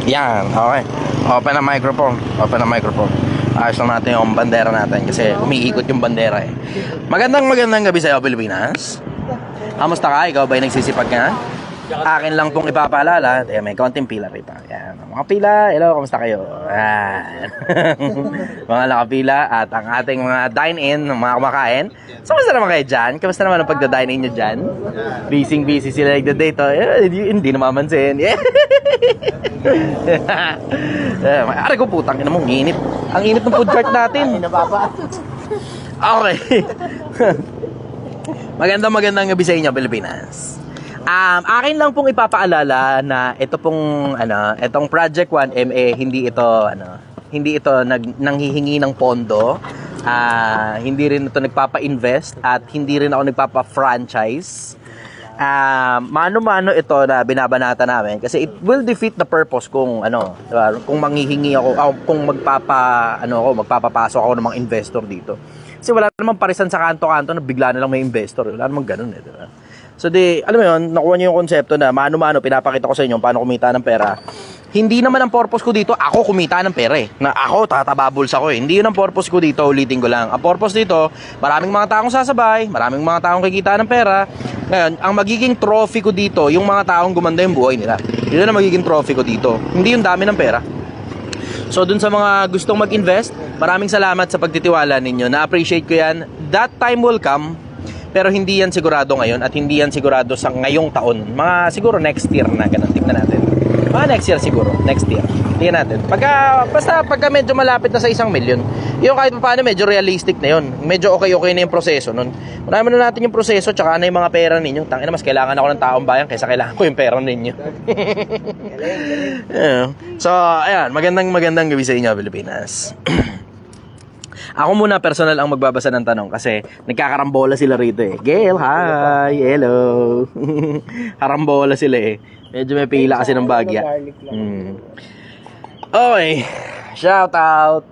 Yan, okay. Open ang microphone. Open ang microphone. Ayos lang natin yung bandera natin kasi umiikot yung bandera eh. Magandang gabi sa iyo, Pilipinas. Kamusta ka? Ikaw ba'y nagsisipag ka? Akin lang pong ipapaalala. May konting pila rito. Yan. Mga pila, hello, kamusta kayo? Yan. Mga nakapila at ang ating mga dine-in, mga kumakain. So, kamusta naman kayo dyan? Kamusta naman ang pagda-dine-in nyo dyan? Busy sila nagda-date. Hindi namamansin. Aray ko putang ina mo, init. Ang init ng food cart natin. Okay. Magandang gabi sa inyo, Pilipinas. Akin lang pong ipapaalala na ito pong itong Project 1MA hindi ito nanghihingi ng pondo. Hindi rin ito nagpapa-invest at hindi rin ako nagpapa-franchise. Mano-mano ito na binabanata namin kasi it will defeat the purpose kung diba? Kung manghihingi ako, kung magpapapasok ako ng mga investor dito. Kasi wala namang parisan sa kanto-kanto na bigla na lang may investor. Wala namang ganun eh, diba? So alam mo yun, nakuha niyo yung konsepto na mano-mano, pinapakita ko sa inyo paano kumita ng pera. Hindi naman ang purpose ko dito, ako kumita ng pera eh. Na ako, tatababuls ako eh. Hindi yun ang purpose ko dito, ulitin ko lang. Ang purpose dito, maraming mga taong sasabay, maraming mga taong kikita ng pera. Ngayon, ang magiging trophy ko dito, yung mga taong gumanda yung buhay nila. Yun ang magiging trophy ko dito. Hindi yung dami ng pera. So dun sa mga gustong mag-invest, maraming salamat sa pagtitiwala ninyo. Na-appreciate ko yan. That time will come. Pero hindi yan sigurado ngayon at hindi yan sigurado sa ngayong taon. Mga siguro next year na, ganun. Tignan natin. Mga next year siguro. Next year. Tignan natin. Basta pagka medyo malapit na sa 1 milyon, yung kahit paano medyo realistic na yun. Medyo okay na yung proseso nun. Unahin na natin yung proseso tsaka na yung mga pera ninyo. Tangina, mas kailangan ako ng taong bayan kaysa kailangan ko yung pera ninyo. So, ayan. Magandang gabi sa inyo, Pilipinas. Ako muna personal ang magbabasa ng tanong kasi nagkakarambola sila rito eh. Gail, hi! Hello! Karambola sila eh. Medyo may pila kasi ng bagya. Okay. Shout out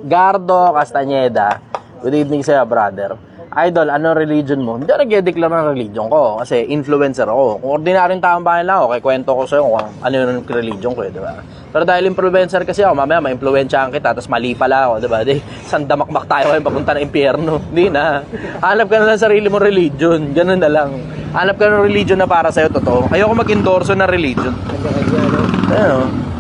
Gardo Castañeda. Good evening sa'yo, brother. Idol, anong religion mo? Hindi ako nag-declare ng religion ko kasi influencer ako. Kung ordinaryong taong bayan lang ako, kaya kwento ko sa'yo kung ano yung religion ko eh, di ba? Pero dahil influencer kasi ako, mamaya ma-influensyahan kita, tapos mali pala ako, di ba? San damakmak tayo kayo papunta na impyerno. Hindi na. Hanap ka na lang sarili mong religion. Ganun na lang. Hanap ka ng religion na para sa'yo, totoo. Ayoko mag-endorso ng religion.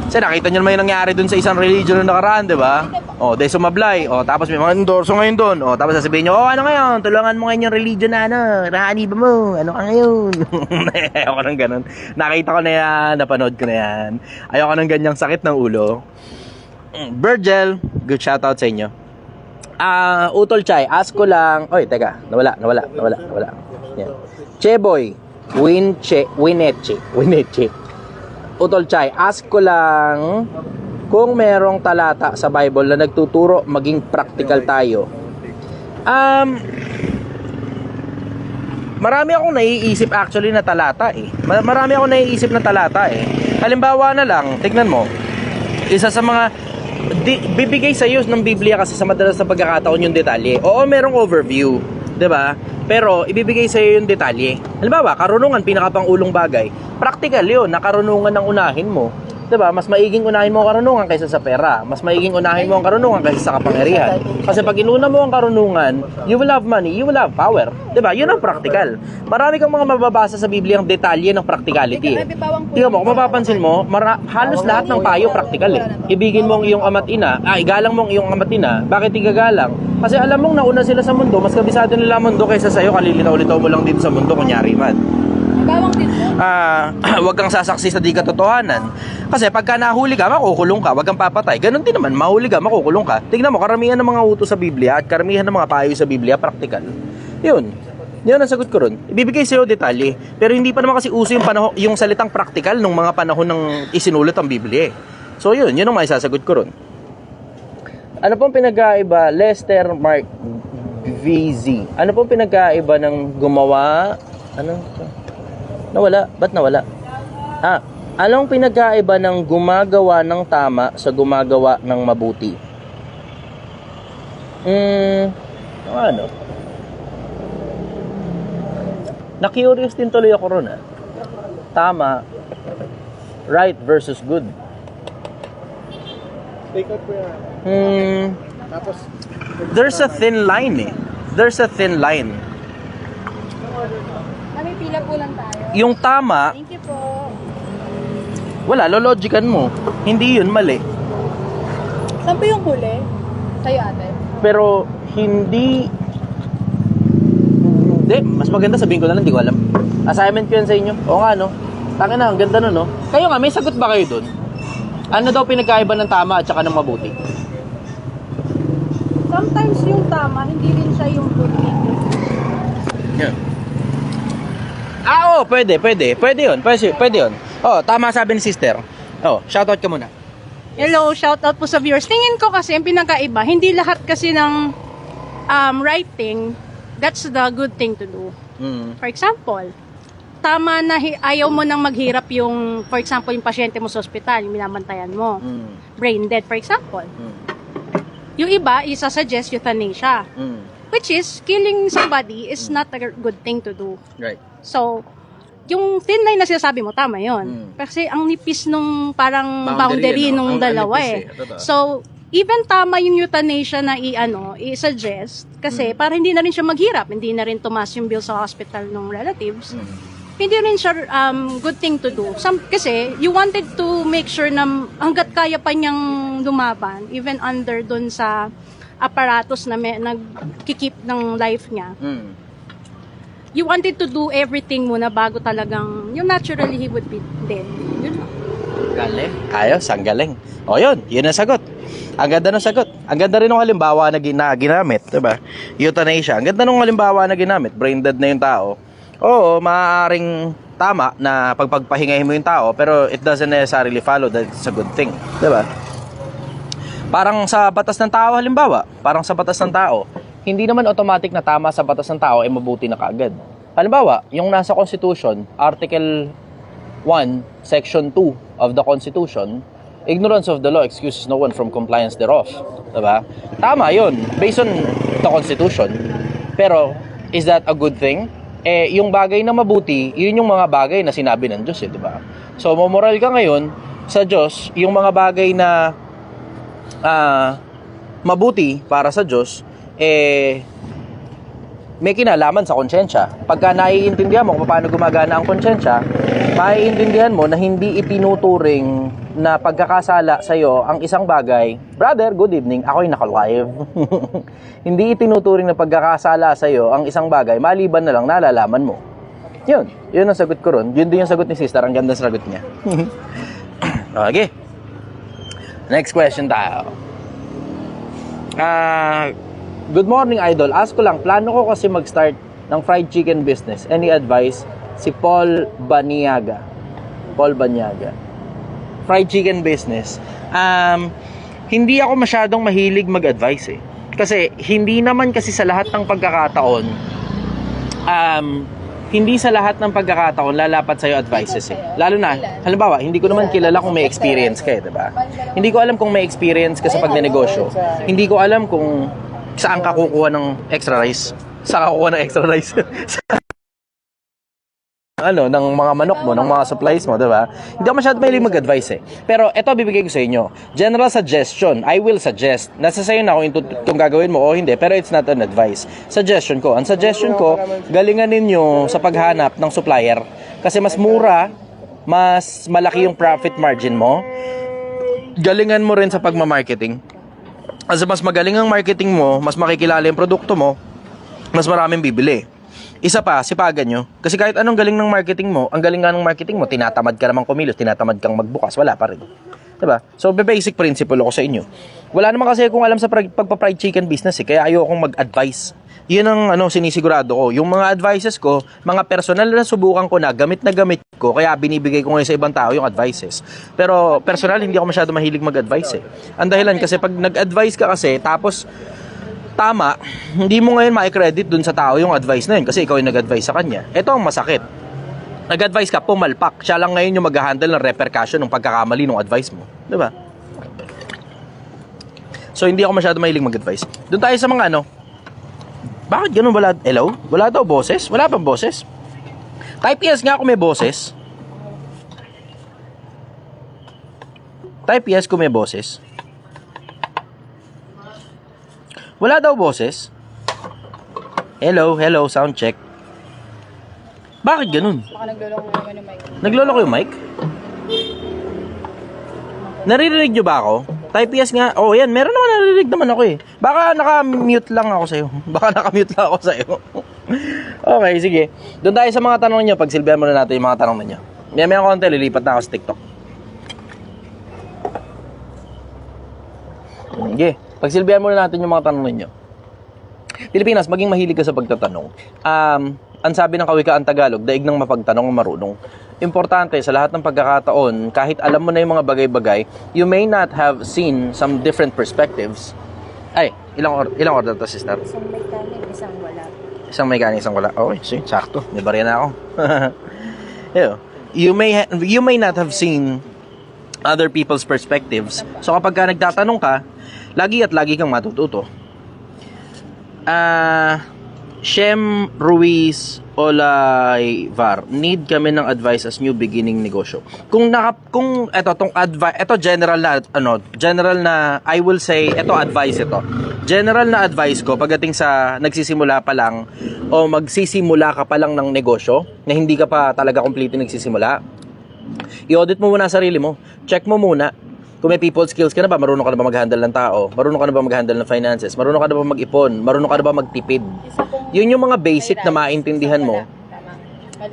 Kasi nakita nyo naman yung nangyari dun sa isang religion na nakaraan, di ba? Dahil sumablay. Tapos may mga endorso ngayon dun. Tapos sasabihin nyo, ano ngayon? Tulungan mo ngayon yung religion na rahani ba mo? Ano ka ngayon? Ayoko nang ganun. Nakita ko na yan. Napanood ko na yan. Ayoko nang ganyang sakit ng ulo. Virgil, good shoutout sa inyo. Utol Chay, ask ko lang. Oy, teka. Nawala. Yan. Cheboy, Wineche. Utol Chay, ask ko lang kung merong talata sa Bible na nagtuturo maging practical tayo. Marami akong naiisip actually na talata eh. Marami akong naiisip na talata eh. Halimbawa na lang, tignan mo. Isa sa mga bibigay sa iyo ng Biblia kasi sa madalas na pagkakataon yung detalye. Oo, merong overview, 'di ba? Pero ibibigay sa iyo yung detalye. Halimbawa, karunungan pinakapangulong bagay. Practical 'yun, na karunungan ang unahin mo. 'Di ba? Mas maiging unahin mo ang karunungan kaysa sa pera. Mas maiging unahin mo ang karunungan kaysa sa kapangyarihan. Kasi pag inuna mo ang karunungan, you will have money, you will have power. 'Di ba? 'Yun ang practical. Marami kang mga mababasa sa Biblia ang detalye ng practicality. Tingnan mo, kung mapapansin mo, halos lahat ng payo practical eh. Ibigin mo ang iyong ama't ina, igalang mo ang iyong ama't ina. Bakit igagalang? Kasi alam mong nauna sila sa mundo, mas kabisado nila ang mundo kaysa sa'yo, kalilitaw-litaw mo lang din sa mundo, kunyari man. Bawang din mo. Huwag kang sasaksi sa di katotohanan. Kasi pagka nahuli ka, makukulong ka, huwag kang papatay. Ganon din naman, mahuli ka, makukulong ka. Tingnan mo, karamihan ng mga utos sa Biblia at karamihan ng mga payo sa Biblia, practical. Yun ang sagot ko ron. Ibibigay sa'yo detalye. Pero hindi pa naman kasi uso yung salitang practical nung mga panahon ng isinulat ang Biblia. So yun ang maisasagot ko ron. Ano pong pinagkaiba, Lester Mark VZ? Ano pong pinagkaiba ng gumawa? Nawala? Ba't nawala? Anong pinagkaiba ng gumagawa ng tama sa gumagawa ng mabuti? Na-curious din tuloy ako ron. Tama, right versus good. Take out po yan. Tapos, There's a thin line eh. There's a thin line. May pila po lang tayo. Yung tama, Thank you po. wala, lologican mo. Hindi yun mali. Saan po yung huli? Sa'yo ate? Pero hindi... Hindi, mas maganda sabihin ko na lang, hindi ko alam. Assignment ko yan sa inyo. Oo nga, no? Tangin na, ang ganda no? Kayo nga, may sagot ba kayo dun? Ano daw pinagkaiba ng tama at saka ng mabuti? Sometimes yung tama, hindi rin siya yung good thing. Yeah. Oo, pwede. Pwede yun. Oh, tama sabi ni sister. Oh, shoutout ka muna. Hello, shout out po sa viewers. Tingin ko kasi yung pinakaiba, hindi lahat kasi ng writing, that's the good thing to do. For example, tama na ayaw mo nang maghirap yung, for example, yung pasyente mo sa ospital, yung minamantayan mo. Brain dead, for example. Yung iba, isa-suggest euthanasia. Which is, killing somebody is not a good thing to do. Right. So, yung thin line na sinasabi mo, tama yon. Kasi ang nipis nung parang boundary no? nung Ang dalawa nipis eh. So, even tama yung euthanasia na i-suggest, kasi para hindi na rin siya maghirap, hindi na rin tumas yung bill sa hospital ng relatives, hindi rin siya good thing to do. Kasi you wanted to make sure na hanggat kaya pa niyang lumaban, even under dun sa apparatus na nagkikip ng life niya, you wanted to do everything muna bago talagang, yung naturally he would be dead. Yun lang. Galing. Ayos, ang galing. O yun ang sagot. Ang ganda ng sagot. Ang ganda rin ng halimbawa na ginamit, diba? Euthanasia. Ang ganda ng halimbawa na ginamit. Brain dead na yung tao. Oo, maaaring tama na pagpahingahin mo yung tao, pero it doesn't necessarily follow that it's a good thing. Diba? Parang sa batas ng tao, halimbawa. Parang sa batas ng tao. Hindi naman automatic na tama sa batas ng tao ay mabuti na kaagad. Halimbawa, yung nasa Constitution, Article 1, Section 2 of the Constitution, ignorance of the law excuses no one from compliance thereof. Diba? Tama yun, based on the Constitution. Pero, is that a good thing? Yung bagay na mabuti, yun yung mga bagay na sinabi ng Diyos, diba? So, moral ka ngayon sa Diyos, yung mga bagay na mabuti para sa Diyos, may kinalaman sa konsyensya. Pagka naiintindihan mo kung paano gumagana ang konsyensya, maiintindihan mo na hindi itinuturing na pagkakasala sa'yo ang isang bagay. Brother, good evening, ako'y naka-live. Hindi itinuturing na pagkakasala sa'yo ang isang bagay, maliban na lang nalalaman mo. Yun ang sagot ko ron. Yun din yung sagot ni sister, ang ganda sa sagot niya. Okay. Next question tayo. Good morning, Idol. Ask ko lang, plano ko kasi mag-start ng fried chicken business. Any advice? Si Paul Banyaga. Fried chicken business. Hindi ako masyadong mahilig mag-advise eh. Kasi hindi naman kasi sa lahat ng pagkakataon, hindi sa lahat ng pagkakataon lalapat sa'yo advices eh. Lalo na, halimbawa, hindi ko naman kilala kung may experience ka eh, diba? Hindi ko alam kung may experience ka sa pagnenegosyo. Hindi ko alam kung saan ka kukuha ng extra rice. Saan ka kukuha ng extra rice? ng mga manok mo, ng mga supplies mo, diba? Hindi ako masyado mahilig mag-advise eh. Pero ito bibigay ko sa inyo. General suggestion, I will suggest. Nasa sayo na kung itong gagawin mo o hindi, pero it's not an advice. Suggestion ko. Ang suggestion ko, galingan ninyo sa paghanap ng supplier. Kasi mas mura, mas malaki yung profit margin mo. Galingan mo rin sa pagmamarketing. Kasi mas magaling ang marketing mo, mas makikilala yung produkto mo, mas maraming bibili. Isa pa, sipagan nyo. Kasi kahit anong galing ng marketing mo, ang galing nga ng marketing mo, tinatamad ka naman kumilos, tinatamad kang magbukas, wala pa rin. Diba? So, basic principle ako sa inyo. Wala naman kasi akong alam sa pagpa-fried chicken business eh, kaya ayokong mag-advise. Yun ang sinisigurado ko. Yung mga advices ko, mga personal na subukan ko na gamit ko, kaya binibigay ko ngayon sa ibang tao yung advices. Pero personal, hindi ako masyado mahilig mag-advise eh. Ang dahilan kasi pag nag-advise ka kasi, tapos tama, hindi mo ngayon ma-credit dun sa tao yung advice na yun kasi ikaw yung nag-advise sa kanya. Ito ang masakit. Nag-advise ka, pumalpak. Siya lang ngayon yung mag-handle ng repercussion ng pagkakamali ng advice mo. Diba? So, hindi ako masyado mahilig mag-advise. Doon tayo sa mga bakit ganun wala? Hello? Wala daw boses? Wala pang boses? Type yes nga kung may boses. Type yes kung may boses. Wala daw boses. Hello, sound check. Bakit ganun? Baka naglulong naman yung mic. Naglolo ko yung mic? Naririnig nyo ba ako? Type yes nga. Oh, yan. Meron naman naririnig naman ako eh. Baka naka-mute lang ako sa'yo. Okay, sige. Doon tayo sa mga tanong nyo. Pagsilbihan muna natin yung mga tanong ninyo. May konti, lilipat na ako sa TikTok. Sige. Pagsilbihan muna natin yung mga tanong ninyo. Pilipinas, maging mahilig ka sa pagtatanong. Ang sabi ng kawikaan Tagalog, daig ng mapagtanong ang marunong. Importante sa lahat ng pagkakataon, kahit alam mo na yung mga bagay-bagay, you may not have seen some different perspectives. Ay, ilang order to, sister? Isang mechanic, isang wala. Isang mechanic, isang wala. Okay, sige, sakto. May barya na ako. You may not have seen other people's perspectives. So kapag ka nagtatanong ka, lagi kang matututo. Shem Ruiz Olaivar, need kami ng advice as new beginning negosyo. General na I will say, advice ito. General na advice ko pagdating sa nagsisimula pa lang o magsisimula ka pa lang ng negosyo na hindi ka pa talaga completely nagsisimula. I-audit mo muna ang sarili mo. Check mo muna. Kung may people skills ka na ba, marunong ka na ba mag-handle ng tao? Marunong ka na ba mag-handle ng finances? Marunong ka na ba mag-ipon? Marunong ka na ba magtipid? Yun yung mga basic na maintindihan mo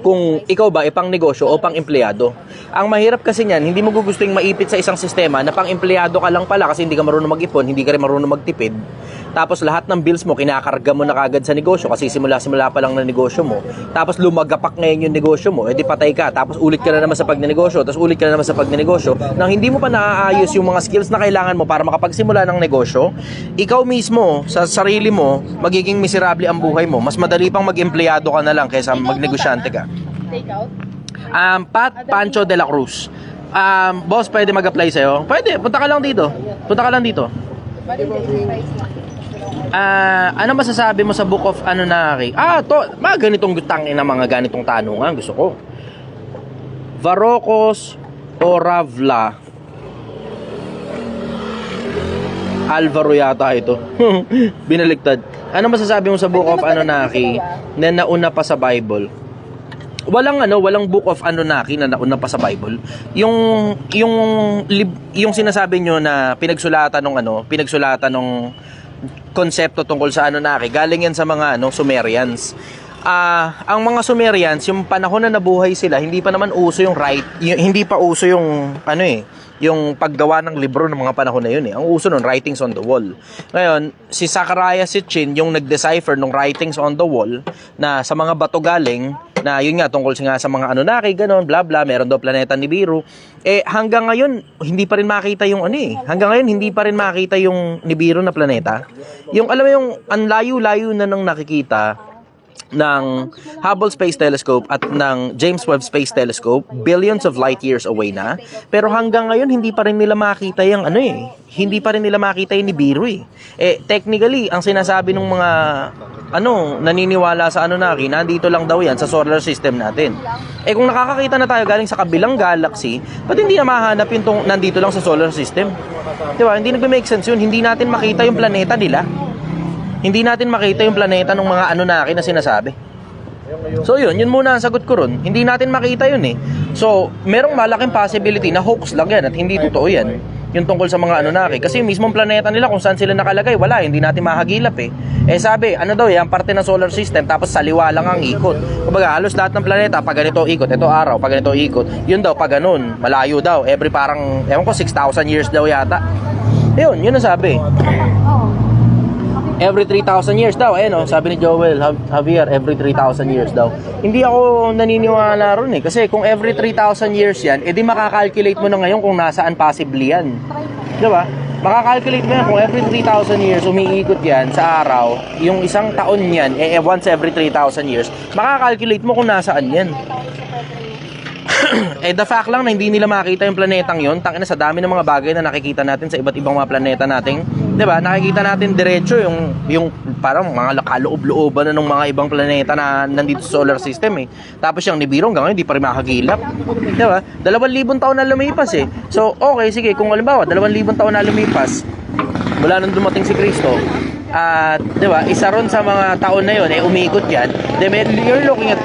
kung ikaw ba pang negosyo o pang empleyado. Ang mahirap kasi niyan, hindi mo gugustuhin maipit sa isang sistema na pang empleyado ka lang pala kasi hindi ka marunong mag-ipon, hindi ka rin marunong magtipid. Tapos lahat ng bills mo, kinakarga mo na kagad sa negosyo kasi simula pa lang ng negosyo mo. Tapos lumagapak ngayon yung negosyo mo, edi patay ka. Tapos ulit ka na naman sa pagnenegosyo, tapos ulit ka na naman sa pagnenegosyo. Nang hindi mo pa naaayos yung mga skills na kailangan mo para makapagsimula ng negosyo, ikaw mismo, sa sarili mo, magiging miserable ang buhay mo. Mas madali pang mag-empleyado ka na lang kaysa magnegosyante ka. Take out? Pat Pancho de la Cruz. Boss, pwede mag-apply sa'yo? Pwede, punta ka lang dito. Bali, price lang. Ano masasabi mo sa Book of Anunnaki? Mga ganitong tangin na mga ganitong tanungan gusto ko. Varokos o Ravla? Alvaro yata ito. Binaliktad. Ano masasabi mo sa Book of Anunnaki na nauna pa sa Bible? Walang Book of Anunnaki na nauna pa sa Bible. Yung sinasabi nyo na pinagsulatan ng konsepto tungkol sa Anunnaki, galing yan sa mga Sumerians. Ang mga Sumerians, yung panahon na nabuhay sila, hindi pa naman uso hindi pa uso yung yung paggawa ng libro ng mga panahon na yun eh. Ang uso nun, writings on the wall. Ngayon, si Zachariah Sitchin, yung nag-decipher ng writings on the wall na sa mga bato galing, na yun nga tungkol sa mga Anunnaki, ganon, bla bla, meron daw planeta Nibiru. Hanggang ngayon hindi pa rin makita yung Nibiru na planeta. Yung alam mo yung ang layo-layo na nang nakikita ng Hubble Space Telescope at ng James Webb Space Telescope, billions of light years away na. Pero hanggang ngayon hindi pa rin nila makita yung hindi pa rin nila makita yung Nibiru eh. Technically, ang sinasabi ng mga naniniwala sa Anunnaki, nandito lang daw yan sa solar system natin. Kung nakakakita na tayo galing sa kabilang galaxy, ba't hindi na mahanap yung nandito lang sa solar system? Diba? Hindi nag-make sense yun. Hindi natin makita yung planeta nila. Hindi natin makita yung planeta ng mga Anunnaki na sinasabi. So yun muna ang sagot ko ron. Hindi natin makita yun eh. So, merong malaking possibility na hoax lang yan at hindi totoo yan. Yung tungkol sa mga Anunnaki. Kasi yung mismong planeta nila kung saan sila nakalagay, wala, hindi natin mahagilap eh. Sabi, ang parte ng solar system, tapos saliwa lang ang ikot. Kumbaga, halos lahat ng planeta, pag ganito ikot, ito araw, pag ganito ikot, yun daw, pag ganun, malayo daw. Every parang, 6,000 years daw yata. Yun ang sabi. Every 3,000 years daw. Sabi ni Joel Javier, every 3,000 years daw. Hindi ako naniniwala ron eh. Kasi kung every 3,000 years yan, edi makakalculate mo na ngayon kung nasaan possibly yan. Diba? Makakalculate mo yan kung every 3,000 years umiikot yan sa araw, yung isang taon yan, once every 3,000 years, makakalculate mo kung nasaan yan. The fact lang na hindi nila makita yung planetang yon, tangina sa dami ng mga bagay na nakikita natin sa iba't ibang mga planeta nating, 'di ba? Nakikita natin diretso yung parang mga kaloob-looban na ng mga ibang planeta na nandito sa solar system eh. Tapos yung Nibiru hanggang ngayon hindi pa rin makakagilap. 'Di ba? 2,000 taon na lumipas eh. So, okay, sige, kung halimbawa 2,000 taon na lumipas mula nang dumating si Kristo, At, di ba, isa ron sa mga taon na yun, umikot yan. Then, you're looking at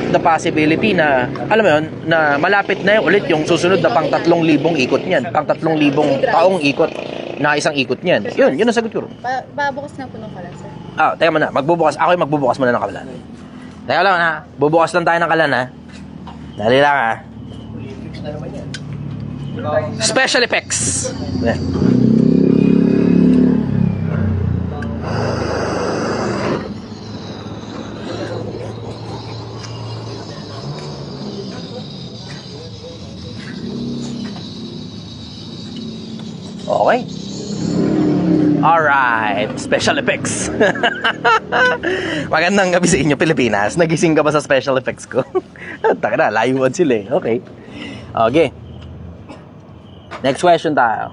the possibility na, alam mo yun, na malapit na yun ulit yung susunod na pang 3,000 ikot niyan. Pang 3,000 taong ikot na isang ikot niyan. Yun ang sagot ko ron. Babukas na po ng kalan, sir. Teka muna, magbubukas. Ako yung magbubukas muna ng kalan. Teka lang ha, bubukas lang tayo ng kalan ha. Dali lang ha. Special effects. Yan. Okay. Alright, special effects. Magandang gabi sa inyo, Pilipinas. Nagising ka ba sa special effects ko? Taka na, layuan sila eh. Okay. Okay. Next question tayo.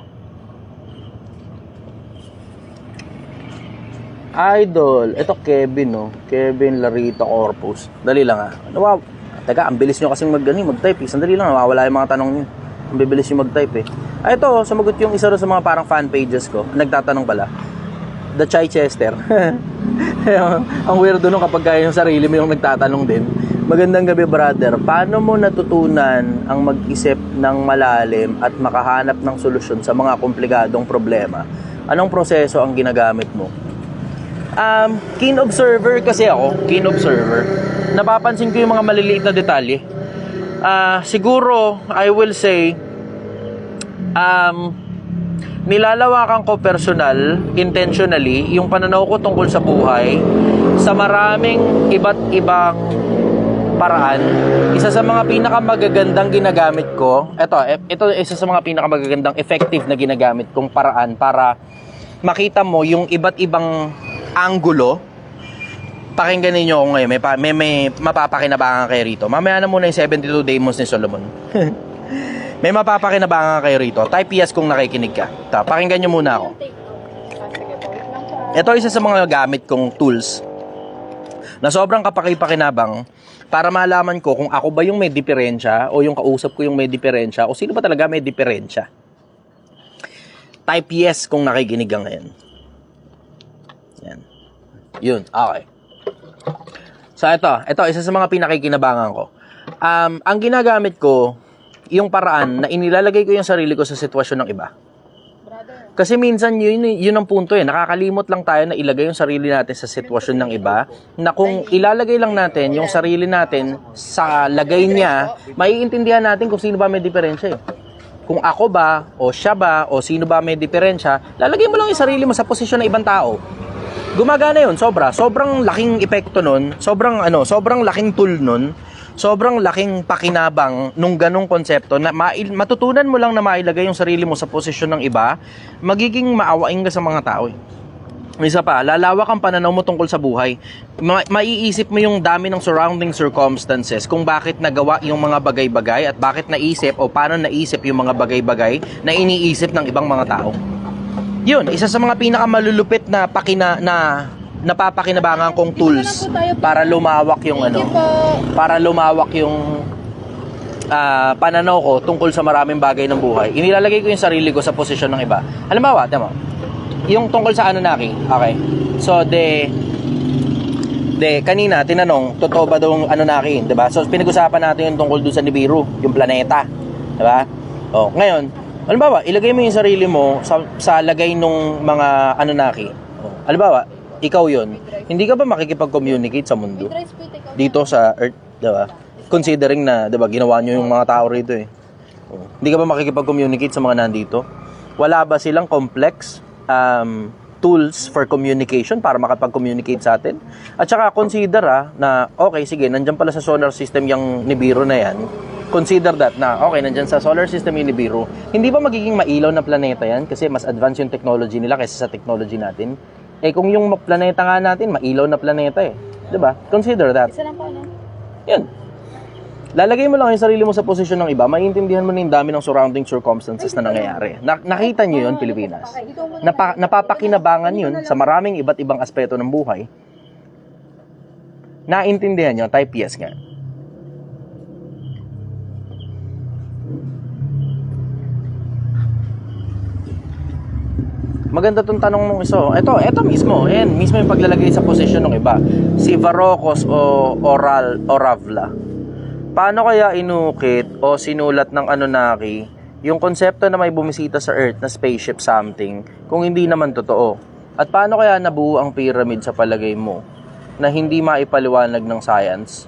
Idol. Ito Kevin, no? Kevin Larita Corpus. Dali lang ah. Wow. Teka, ang bilis nyo kasing mag-type eh. Sandali lang, nawawala yung mga tanong nyo. Ang bibilis yung mag-type eh. Ito, sumagot yung isa sa mga parang fan pages ko. Nagtatanong pala. The Chichester. Ang weirdo nung kapag kaya yung sarili mo yung nagtatanong din. Magandang gabi, brother. Paano mo natutunan ang mag-isip ng malalim at makahanap ng solusyon sa mga komplikadong problema? Anong proseso ang ginagamit mo? Keen observer kasi ako. Keen observer. Napapansin ko yung mga maliliit na detalye. Siguro, I will say, nilalawakan ko personal, intentionally, yung pananaw ko tungkol sa buhay sa maraming iba't ibang paraan. Isa sa mga pinakamagagandang ginagamit ko, ito isa sa mga pinakamagagandang effective na ginagamit kong paraan para makita mo yung iba't ibang anggulo. Pakinggan ninyo ako ngayon, may mapapakinabangan kayo rito. Mamaya na muna yung 72 Demons ni Solomon. May mapapakinabangan kayo rito. Type yes kung nakikinig ka. Pakinggan nyo muna ako. Ito isa sa mga gamit kong tools na sobrang kapakipakinabang para malaman ko kung ako ba yung may diferensya o yung kausap ko yung may diferensya o sino ba talaga may diferensya. Type yes kung nakikinig ka ngayon. Yan. Yun, okay. So ito isa sa mga pinakikinabangan ko. Ang ginagamit ko, yung paraan na inilalagay ko yung sarili ko sa sitwasyon ng iba. Kasi minsan yun ang punto eh. Nakakalimot lang tayo na ilagay yung sarili natin sa sitwasyon ng iba, na kung ilalagay lang natin yung sarili natin sa lagay niya, maiintindihan natin kung sino ba may diferensya eh. Kung ako ba, o siya ba, o sino ba may diferensya, lalagay mo lang yung sarili mo sa posisyon ng ibang tao. Gumagana yun, sobrang laking epekto nun, sobrang laking tool nun, sobrang laking pakinabang nung ganong konsepto na matutunan mo lang na mailagay yung sarili mo sa posisyon ng iba, magiging maawain ka sa mga tao eh. Isa pa, lalawak ang pananaw mo tungkol sa buhay. Maiisip mo yung dami ng surrounding circumstances kung bakit nagawa yung mga bagay-bagay at bakit naisip o paano naisip yung mga bagay-bagay na iniisip ng ibang mga tao. Yun, isa sa mga pinakamalulupit na napapakinabangan kong tools para lumawak yung pananaw ko tungkol sa maraming bagay ng buhay. Inilalagay ko yung sarili ko sa posisyon ng iba. Halimbawa, tama, yung tungkol sa Anunnaki. Okay. So, kanina tinanong, totoo ba daw Anunnaki, 'di ba? So, pinag-usapan natin yung tungkol dun sa Nibiru, yung planeta, 'di ba? Oh, ngayon, halimbawa, ilagay mo yung sarili mo sa lagay nung mga Anunnaki. Oh, halimbawa, ikaw yun, hindi ka ba makikipag-communicate sa mundo? Dito sa Earth, diba? Considering na, diba, ginawa nyo yung mga tao rito eh. Hindi ka ba makikipag-communicate sa mga nandito? Wala ba silang complex tools for communication para makapag-communicate sa atin? At saka consider na, okay, sige, nandyan pala sa solar system yung Nibiru na yan. Consider that na, okay, nandyan sa solar system yung Nibiru. Hindi ba magiging mailaw na planeta yan? Kasi mas advanced yung technology nila kaysa sa technology natin. Eh kung yung planeta nga natin, mailaw na planeta eh. 'Di ba? Consider that. Isa lang po, no? Yan. Lalagay mo lang yung sarili mo sa posisyon ng iba, maiintindihan mo na yung dami ng surrounding circumstances na nangyayari. Nakita nyo yun, Pilipinas. Napapakinabangan yun sa maraming iba't ibang aspeto ng buhay. Naintindihan nyo? Type yes nga. Maganda tong tanong nung iso. Ito mismo. Ayan, mismo yung paglalagay sa posisyon ng iba. Si Varrocos o Oravla. Paano kaya inukit o sinulat ng Anunnaki yung konsepto na may bumisita sa Earth na spaceship something kung hindi naman totoo? At paano kaya nabuo ang pyramid sa palagay mo na hindi maipaliwanag ng science?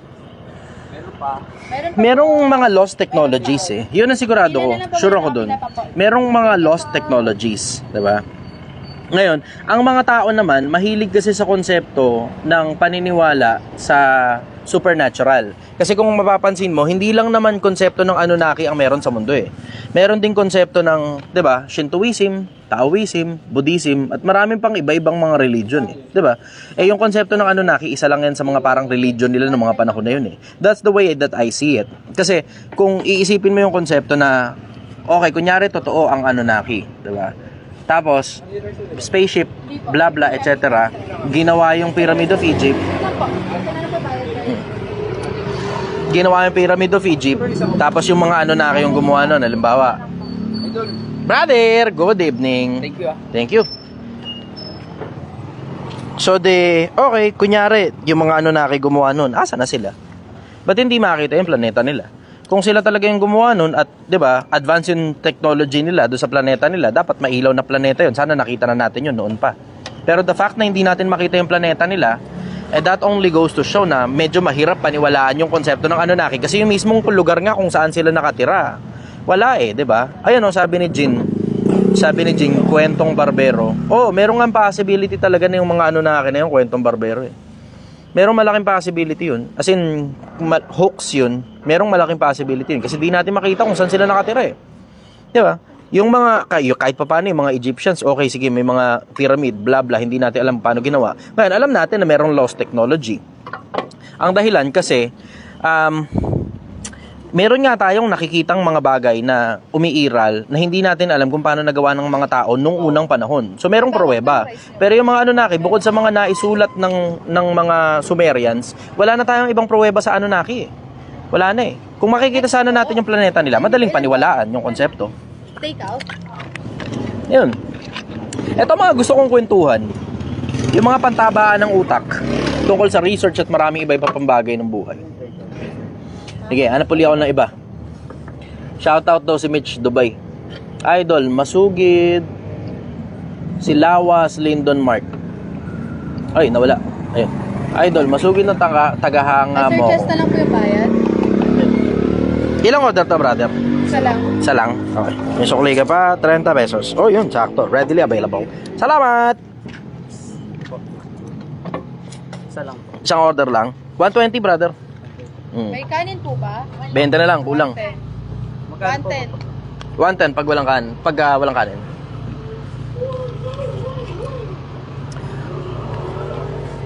Merong mga lost technologies eh. Yun ang sigurado ko. Sure ako dun. Merong mga lost technologies. Diba? Ngayon, ang mga tao naman, mahilig kasi sa konsepto ng paniniwala sa supernatural. Kasi kung mapapansin mo, hindi lang naman konsepto ng Anunnaki ang meron sa mundo eh. Meron ding konsepto ng, 'di ba, Shintoism, Taoism, Buddhism, at maraming pang iba-ibang mga religion eh. 'Di ba? Eh yung konsepto ng Anunnaki, isa lang yan sa mga parang religion nila ng mga panahon na yun eh. That's the way that I see it. Kasi kung iisipin mo yung konsepto na, okay, kunyari totoo ang Anunnaki, 'di ba? Tapos, spaceship, blah blah, etc. Ginawa yung Pyramid of Egypt. Ginawa yung Pyramid of Egypt. Tapos yung mga Anunnaki yung gumawa nun. Halimbawa, brother, good evening. Thank you. Thank you. So, okay, kunyari, yung mga Anunnaki gumawa nun, asa na sila? Ba't hindi makita yung planeta nila? Kung sila talaga yung gumawa nun at, di ba, advance yung technology nila doon sa planeta nila, dapat mailaw na planeta yun. Sana nakita na natin yun noon pa. Pero the fact na hindi natin makita yung planeta nila, that only goes to show na medyo mahirap paniwalaan yung konsepto ng Anunnaki. Kasi yung mismong lugar nga kung saan sila nakatira, wala eh, di ba? Ayun sabi ni Jin, kwentong barbero. Merong nga possibility talaga na yung mga Anunnaki na yung kwentong barbero eh. Merong malaking possibility yun. As in, hoax yun. Merong malaking possibility yun. Kasi di natin makita kung saan sila nakatira eh. Di ba? Yung mga, kahit pa paano, yung mga Egyptians, okay, sige, may mga pyramid, blah blah, hindi natin alam paano ginawa. Ngayon, alam natin na merong lost technology. Ang dahilan kasi, meron nga tayong nakikitang mga bagay na umiiral na hindi natin alam kung paano nagawa ng mga tao nung unang panahon. So, merong pruweba. Pero yung mga Anunnaki, bukod sa mga naisulat ng mga Sumerians, wala na tayong ibang pruweba sa Anunnaki eh. Wala na eh. Kung makikita sana natin yung planeta nila, madaling paniwalaan yung konsepto. Take out? Yun. Ito mga gusto kong kwentuhan. Yung mga pantabaan ng utak tungkol sa research at maraming iba-iba pang bagay ng buhay. Sige, hanap uli ako ng iba. Shoutout daw si Mitch Dubai. Idol, masugid. Si Lawas Lyndon Mark. Ay, nawala. Ayun. Idol, masugid ng tagahanga Sir, mo. just na lang po yung bayad. Ilang order to, brother? Isa lang. Isa lang? Okay. May sukli ka pa, 30 pesos. Oh, yun, sakto. Readily available. Salamat! Isa lang. Isang order lang. 120, brother. May kanin po ba? 20 na lang, kulang. 110. 110 pag walang kanin. Pag walang kanin.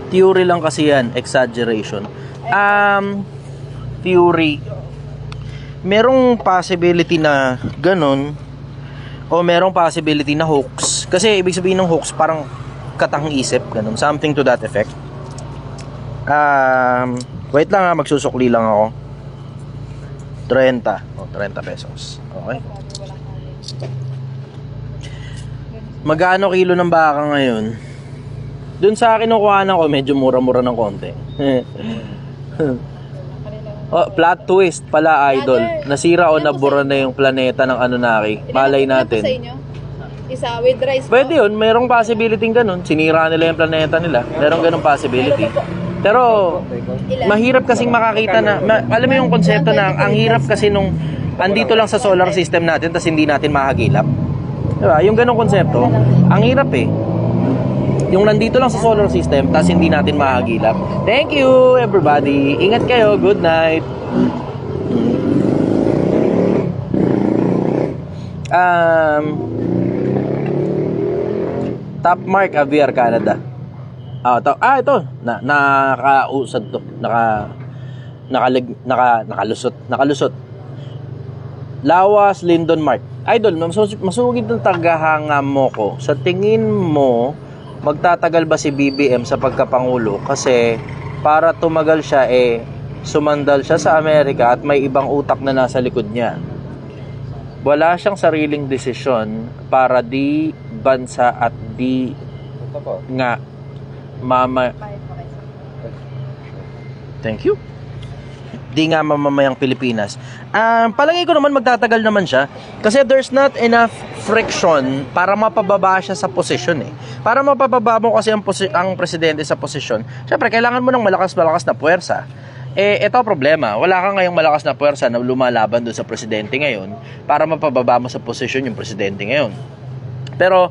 Theory lang kasi yan, exaggeration. Theory. Merong possibility na ganun o merong possibility na hoax. Kasi ibig sabihin ng hoax parang katang isip, ganun. Something to that effect. Wait lang magsusukli lang ako. 30. 30 pesos. Okay. Magkano kilo ng baka ngayon? Doon sa akin kinukuhanan ko, medyo mura-mura ng konti. Plot twist pala, idol. Nasira o nabura na yung planeta ng Anunnaki. Malay natin. Sa inyo? Isa with rice. Pwede yun, merong possibility ganun. Sinira nila yung planeta nila. Merong ganung possibility. Pero mahirap kasing makakita na alam mo yung konsepto na ang hirap kasi nung andito lang sa solar system natin tapos hindi natin mahagilap. Diba? Yung ganung konsepto, ang hirap eh. Yung nandito lang sa solar system tapos hindi natin mahagilap. Thank you everybody. Ingat kayo. Good night. Top Mark Aviar Canada. Ito. Nakausad to. Nakalusot. Lawas Lyndon Mark. Idol, masugid ng tagahanga mo ko. Sa tingin mo, magtatagal ba si BBM sa pagkapangulo? Kasi para tumagal siya sumandal siya sa Amerika at may ibang utak na nasa likod niya. wala siyang sariling desisyon para di bansa at di nga Thank you. Di nga mamamayang Pilipinas. Palagay ko naman magtatagal naman siya kasi there's not enough friction para mapababa siya sa posisyon eh. Para mapababa mo kasi ang presidente sa posisyon, syempre kailangan mo ng malakas na puwersa. Ito problema, wala kang ngayong malakas na puwersa na lumalaban doon sa presidente ngayon para mapababa mo sa posisyon yung presidente ngayon. Pero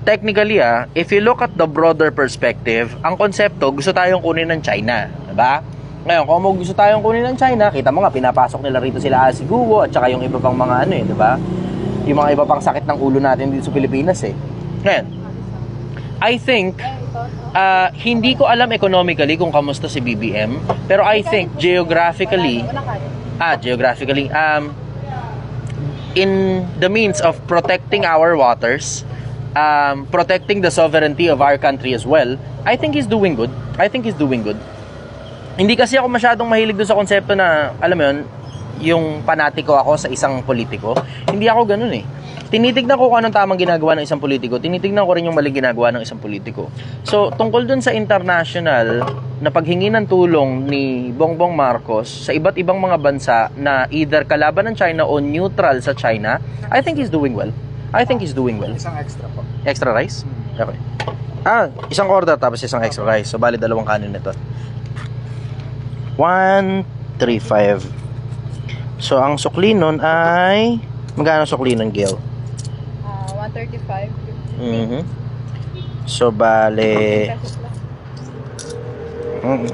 technically if you look at the broader perspective, ang konsepto gusto tayong kunin ng China, diba? Ngayon, kung gusto tayong kunin ng China, kita mo nga, pinapasok nila rito sila Asiguo at saka yung iba pang mga di ba? Yung mga iba pang sakit ng ulo natin dito sa Pilipinas eh. Ngayon, I think, hindi ko alam economically kung kamusta si BBM, pero I think geographically, in the means of protecting our waters, protecting the sovereignty of our country as well, I think he's doing good. Hindi kasi ako masyadong mahilig doon sa konsepto na, alam mo yun, yung panatiko ako sa isang politiko. Hindi ako ganun eh. Tinitignan ko kung anong tamang ginagawa ng isang politiko. Tinitignan ko rin yung maling ginagawa ng isang politiko. So, tungkol doon sa international na paghingi ng tulong ni Bongbong Marcos sa iba't ibang mga bansa na either kalaban ng China o neutral sa China, I think he's doing well. Isang extra po. Extra rice? Okay. Isang order tapos isang extra rice. So, bali 2 kanin nito. 135. So, ang sukli nun ay... Magkano sukli nun, Gil? 135. So, bale...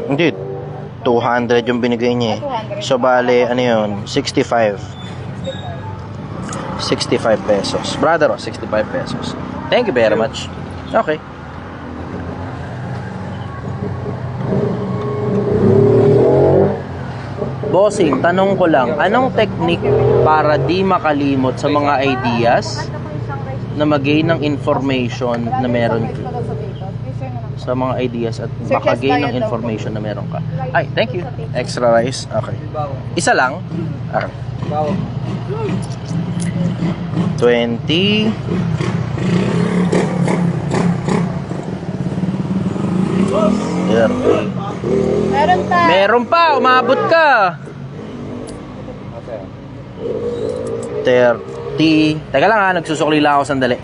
Hindi. 200 yung binigay niya eh. So, bale, ano yun? 65 pesos. Brother, 65 pesos. Thank you very much. Okay. Bossing, tanong ko lang, anong technique para di makalimot sa mga ideas na mag-gain ng information na meron sa mga ideas at maka-gain ng information na meron ka? Ay, thank you. Extra rice? Okay. Isa lang? Okay. 20 30. Meron pa, umabot ka. 30. Teka lang nagsusukli lang ako sandali.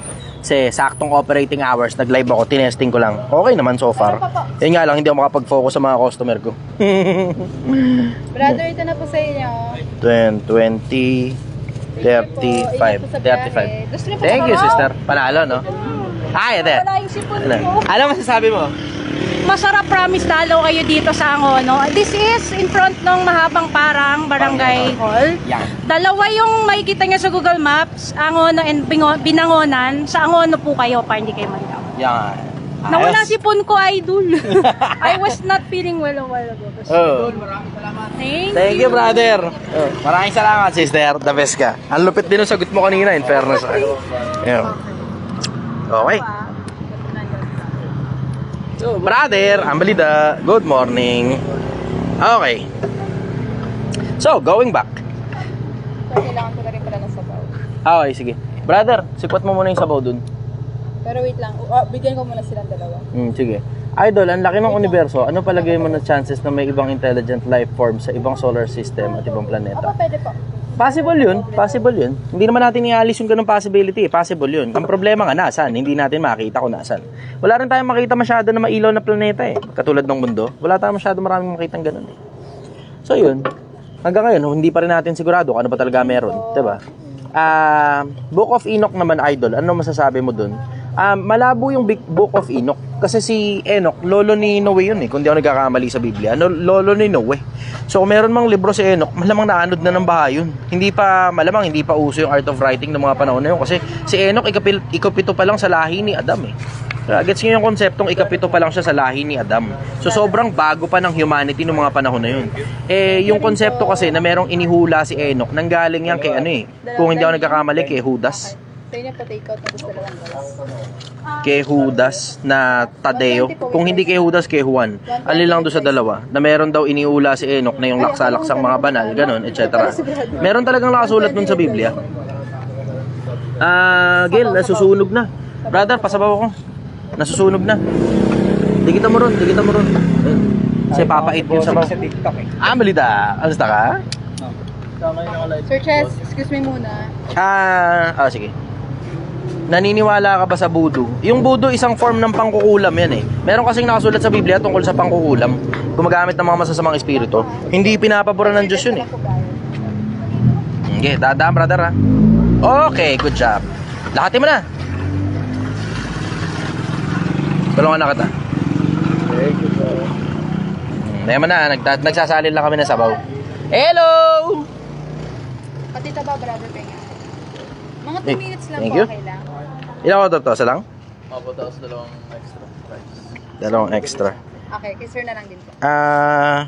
Kasi saktong operating hours, nag-live ako, tinesting ko lang. Okay naman so far. Yun nga lang, hindi ako makapag-focus sa mga customer ko. Brother, ito na po sa inyo. 20, 35. 35. Thank you, sister. Panalo, no? Ate. Wala yung sipon mo. Ano masasabi mo? Masarap, promise, lalo kayo dito sa Angono. This is in front ng Mahabang Parang Barangay Hall. Yan. Dalawa yung makikita nyo sa Google Maps, Angono and Binangonan. Sa Angono po kayo para hindi kayo maligaw. Yan. Nawala sipon ko, idol. I was not feeling well a while ago. Oh. Thank you, brother. Oh. Maraming salamat, sister. The best ka. Ang lupit din ang sagot mo kanina, in fairness. Yeah. Okay. Brother, Ambalida, good morning. Okay. So, going back. So, kailangan ko na rin pala ng sabaw. Okay, sige. Brother, sikwat mo muna yung sabaw dun. Pero wait lang, bigyan ko muna silang dalawa. Sige. Idol, ang laki ng universo. Ano palagay mo na chances na may ibang intelligent life form sa ibang solar system at ibang planeta? Pwede po. Possible yun. Hindi naman natin ialis yung ganung possibility. Possible yun. Ang problema nga, nasan? Hindi natin makita kung nasan. Wala rin tayong makita masyado na mailaw na planeta eh. Katulad ng mundo. Wala tayong masyado maraming makita ng ganun eh. So yun. Hanggang ngayon, hindi pa rin natin sigurado kung ano ba talaga meron. Diba? Book of Enoch naman, idol. Ano masasabi mo dun? Malabo yung Book of Enoch. Kasi si Enoch, lolo ni Noe yun eh. Kung di ako nagkakamali sa Biblia. Lolo ni Noe. So kung meron mang libro si Enoch, malamang naanod na ng baha yun. Hindi pa uso yung art of writing ng mga panahon na yun. Kasi si Enoch, ikapito pa lang sa lahi ni Adam eh. Gets nyo yung konseptong ikapito pa lang siya sa lahi ni Adam. So sobrang bago pa ng humanity ng mga panahon na yun. Yung konsepto kasi na merong inihula si Enoch, nanggaling yan kay kung hindi ako nagkakamali, kay Judas. Sa inyo pa take out na gusto dalawang guys. Kay Judas na Tadeo. Kung hindi kay Judas, kay Juan. Alin lang doon sa dalawa. Na meron daw iniula si Enoch na yung laksa-laksang mga banal, ganun, etc. Meron talagang nakasulat nun sa Biblia. Gil, nasusunog na. Brother, pasabaw ako. Nasusunog na. Di kita mo ron. Ayun. Kasi papait yung sabaw. Balita. Alista ka? Sir Chess, excuse me muna. Sige. Naniniwala ka ba sa voodoo? Yung voodoo isang form ng pangkukulam yan eh. Meron kasing nakasulat sa Biblia tungkol sa pangkukulam. Gumagamit ng mga masasamang espiritu. Hindi pinapaboran ng Diyos yun eh. Okay, dadaan brother ha. Okay, good job. Lahatin mo na. Tulungan na kita. Naman na, nagsasalin lang kami ng sabaw. Hello! Pati taba, brother Penga. Mga 2 minutes lang Thank po, you. okay lang. Ilan ko to? Isa lang? Opo, tapos dalawang extra price. Dalawang extra. Okay, kay sir na lang din po.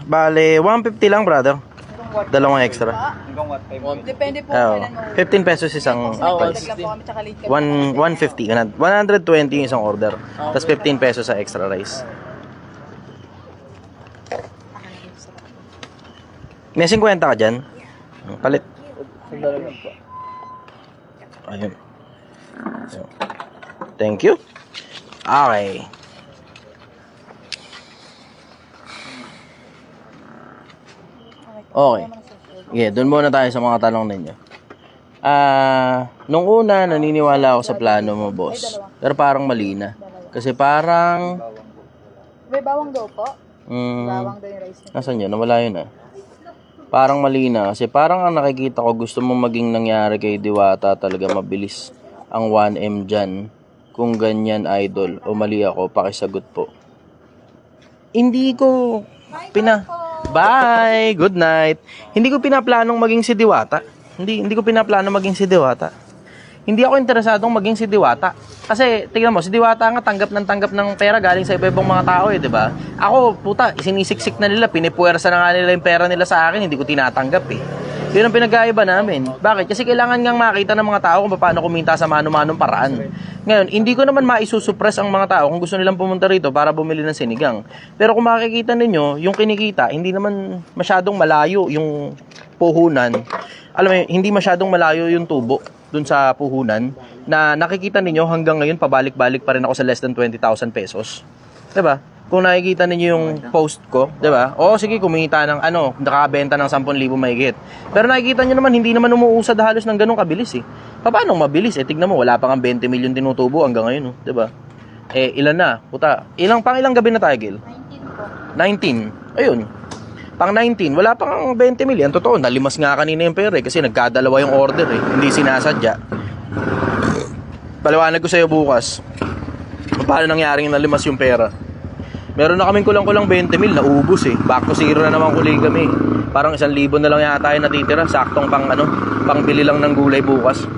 Bale, 150 lang brother. Dalawang extra. Hanggang what time? Depende po Oh, kailan mo. 15 pesos isang price. Nagdagdag lang po kami, tsaka late kami. 150 ganun. 120 yung isang order. Tapos 15 pesos sa extra rice. May 50 ka dyan? Palit. Sandali lang po. Ayun. So, thank you. Okay. Okay. Yeah, doon muna tayo sa mga tanong ninyo. Nung una, naniniwala ako sa plano mo, boss. Pero parang mali na. Kasi parang... May bawang daw po. Bawang daw yung rice niya. Nasaan yun? Nawala yun ah. Parang mali na. Kasi parang ang nakikita ko, gusto mo maging nangyari kay Diwata talaga mabilis ang 1M dyan. Kung ganyan, idol. O mali ako, pakisagot po. Hindi ko Bye! Good night! Hindi ko pinaplanong maging si Diwata. Hindi ko pinaplanong maging si Diwata. Hindi ako interesadong maging si Diwata. Kasi, tingnan mo, si Diwata nga tanggap ng pera galing sa iba-ibang mga tao eh, di ba? Ako, puta, sinisiksik na nila, pinipuwersa na nga nila yung pera nila sa akin, hindi ko tinatanggap eh. Yun ang pinag-aiba namin. Bakit? Kasi kailangan ngang makita ng mga tao kung paano kumita sa mano-manong paraan. Ngayon, hindi ko naman maisusupress ang mga tao kung gusto nilang pumunta rito para bumili ng sinigang. Pero kung makikita ninyo, yung kinikita, hindi naman masyadong malayo yung puhunan. Alam mo, hindi masyadong malayo yung tubo dun sa puhunan na nakikita ninyo hanggang ngayon pabalik-balik pa rin ako sa less than 20,000 pesos. 'Di ba? Kung nakikita ninyo yung post ko, 'di ba? O sige, kumita ng nakabenta ng 10,000 mahigit. Pero nakikita niyo naman hindi naman umuusad halos ng ganung kabilis eh. Paano mabilis eh? Tignan mo, wala pang 20 milyon tinutubo hanggang ngayon, 'di ba? Ilan na? Puta, ilang gabi na tayo, Gil? 19 po. 19. Ayun. Pang 19, wala pang 20 million. Totoo, nalimas nga kanina yung pera eh, kasi nagkadalawa yung order eh. Hindi sinasadya. Paliwanag ko sa'yo bukas. Paano nangyaring nalimas yung pera? Meron na kaming kulang-kulang 20 mil, naubos eh. Back to zero na naman kuling kami. Parang 1,000 na lang yata yung natitira. Saktong pangbili lang ng gulay bukas.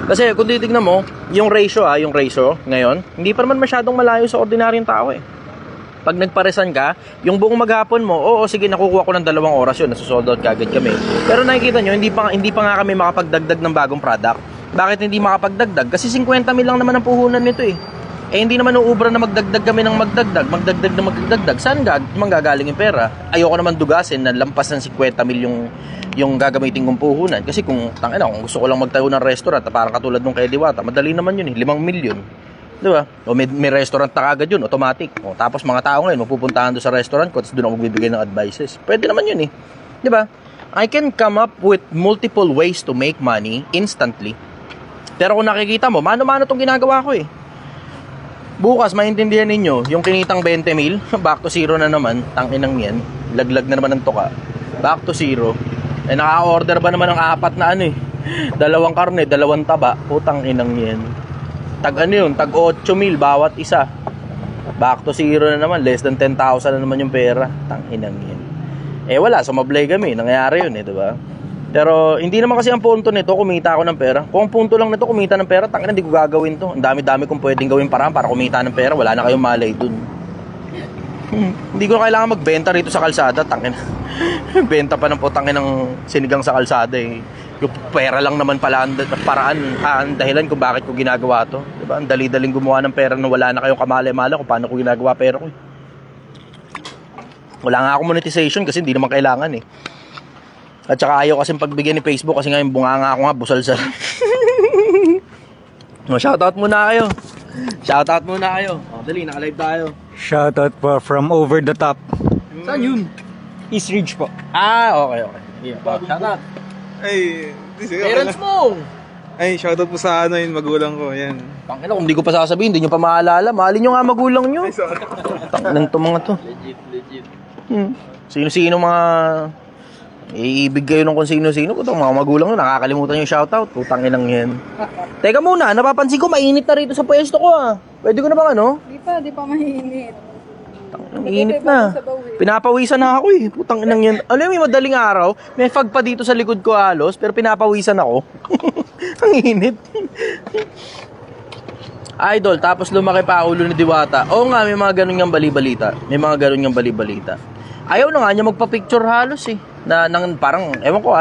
Kasi kung titignan mo, yung ratio ngayon, hindi pa naman masyadong malayo sa ordinaryong tao eh. Pag nagparesan ka, yung buong maghapon mo, oo, sige, nakukuha ko ng 2 oras yun, nasusold out kagad kami. Pero nakikita nyo, hindi pa nga kami makapagdagdag ng bagong product. Bakit hindi makapagdagdag? Kasi 50 mil lang naman ang puhunan nito eh. Hindi naman uubra na magdagdag kami ng magdagdag. Saan manggagaling yung pera? Ayoko naman dugasin na lampas ng 50 mil yung gagamitin kong puhunan. Kasi kung gusto ko lang magtayo ng restaurant, parang katulad nung kay Diwata, madali naman yun eh, 5 milyon. Di ba? O may restaurant na kagad yun, automatic. O, tapos mga tao ngayon, mapupuntahan doon sa restaurant ko, tapos doon ako magbibigay ng advices. Pwede naman yun eh. Di ba? I can come up with multiple ways to make money instantly. Pero kung nakikita mo, mano-mano itong ginagawa ko eh. Bukas, maintindihan ninyo, yung kinitang 20 mil, back to zero na naman, tanginang yan, laglag na naman ng tuka. Back to zero. Naka-order ba naman ng 4 na 2 karne, 2 taba, putang inang yan. Tag 8 mil bawat isa. Back to zero na naman, less than 10,000 na naman yung pera. Tanginang yan. Wala, sumablay kami, nangyayari yun diba? Pero hindi naman kasi ang punto nito kumita ako ng pera. Kung ang punto lang nito kumita ng pera, tangina, hindi ko gagawin to. Ang dami-dami kong pwedeng gawin para kumita ng pera, wala na kayong malay dun. Hindi ko kailangan magbenta rito sa kalsada, tangina. Benta pa ng putangin ng sinigang sa kalsada eh. Yung pera lang naman pala ang ang dahilan kung bakit ko ginagawa to. Diba? Ang dali-daling gumawa ng pera na wala na kayong kamali-mala kung paano ko ginagawa pera ko. Wala nga akong monetization kasi hindi naman kailangan eh. At saka ayaw kasing pagbigyan ni Facebook kasi nga yung bunganga ako nga busal-sal. Shoutout muna kayo. Shoutout muna kayo. Dali, naka-live tayo. Shoutout po from Over the Top. Saan yun? East Ridge po. Okay. Yeah. Shoutout. Ay, Parents mo! Ay, shoutout po sa yung magulang ko, yan. Tangina, kung hindi ko pa sasabihin, hindi nyo pa maalala. Mahalin nyo nga magulang nyo. Ay, sorry. Tangina to mga to. Legit. Sino-sino mga... Iibig kayo ng kung sino-sino. Kung mga magulang nyo, nakakalimutan yung shoutout. Putang inang yan. Teka muna, napapansin ko mainit na rito sa pwesto ko ah. Pwede ko na bang ano? Di pa mainit. Ang init na. Pinapawisan na ako eh. Putang inang yan. Alam mo yung madaling araw, may fog pa dito sa likod ko halos, pero pinapawisan ako. Ang init. Idol, tapos lumaki pa ulo ni Diwata. Oo nga, may mga ganun ngang bali-balita. Ayaw na nga niya magpa-picture halos eh. Parang, ewan ko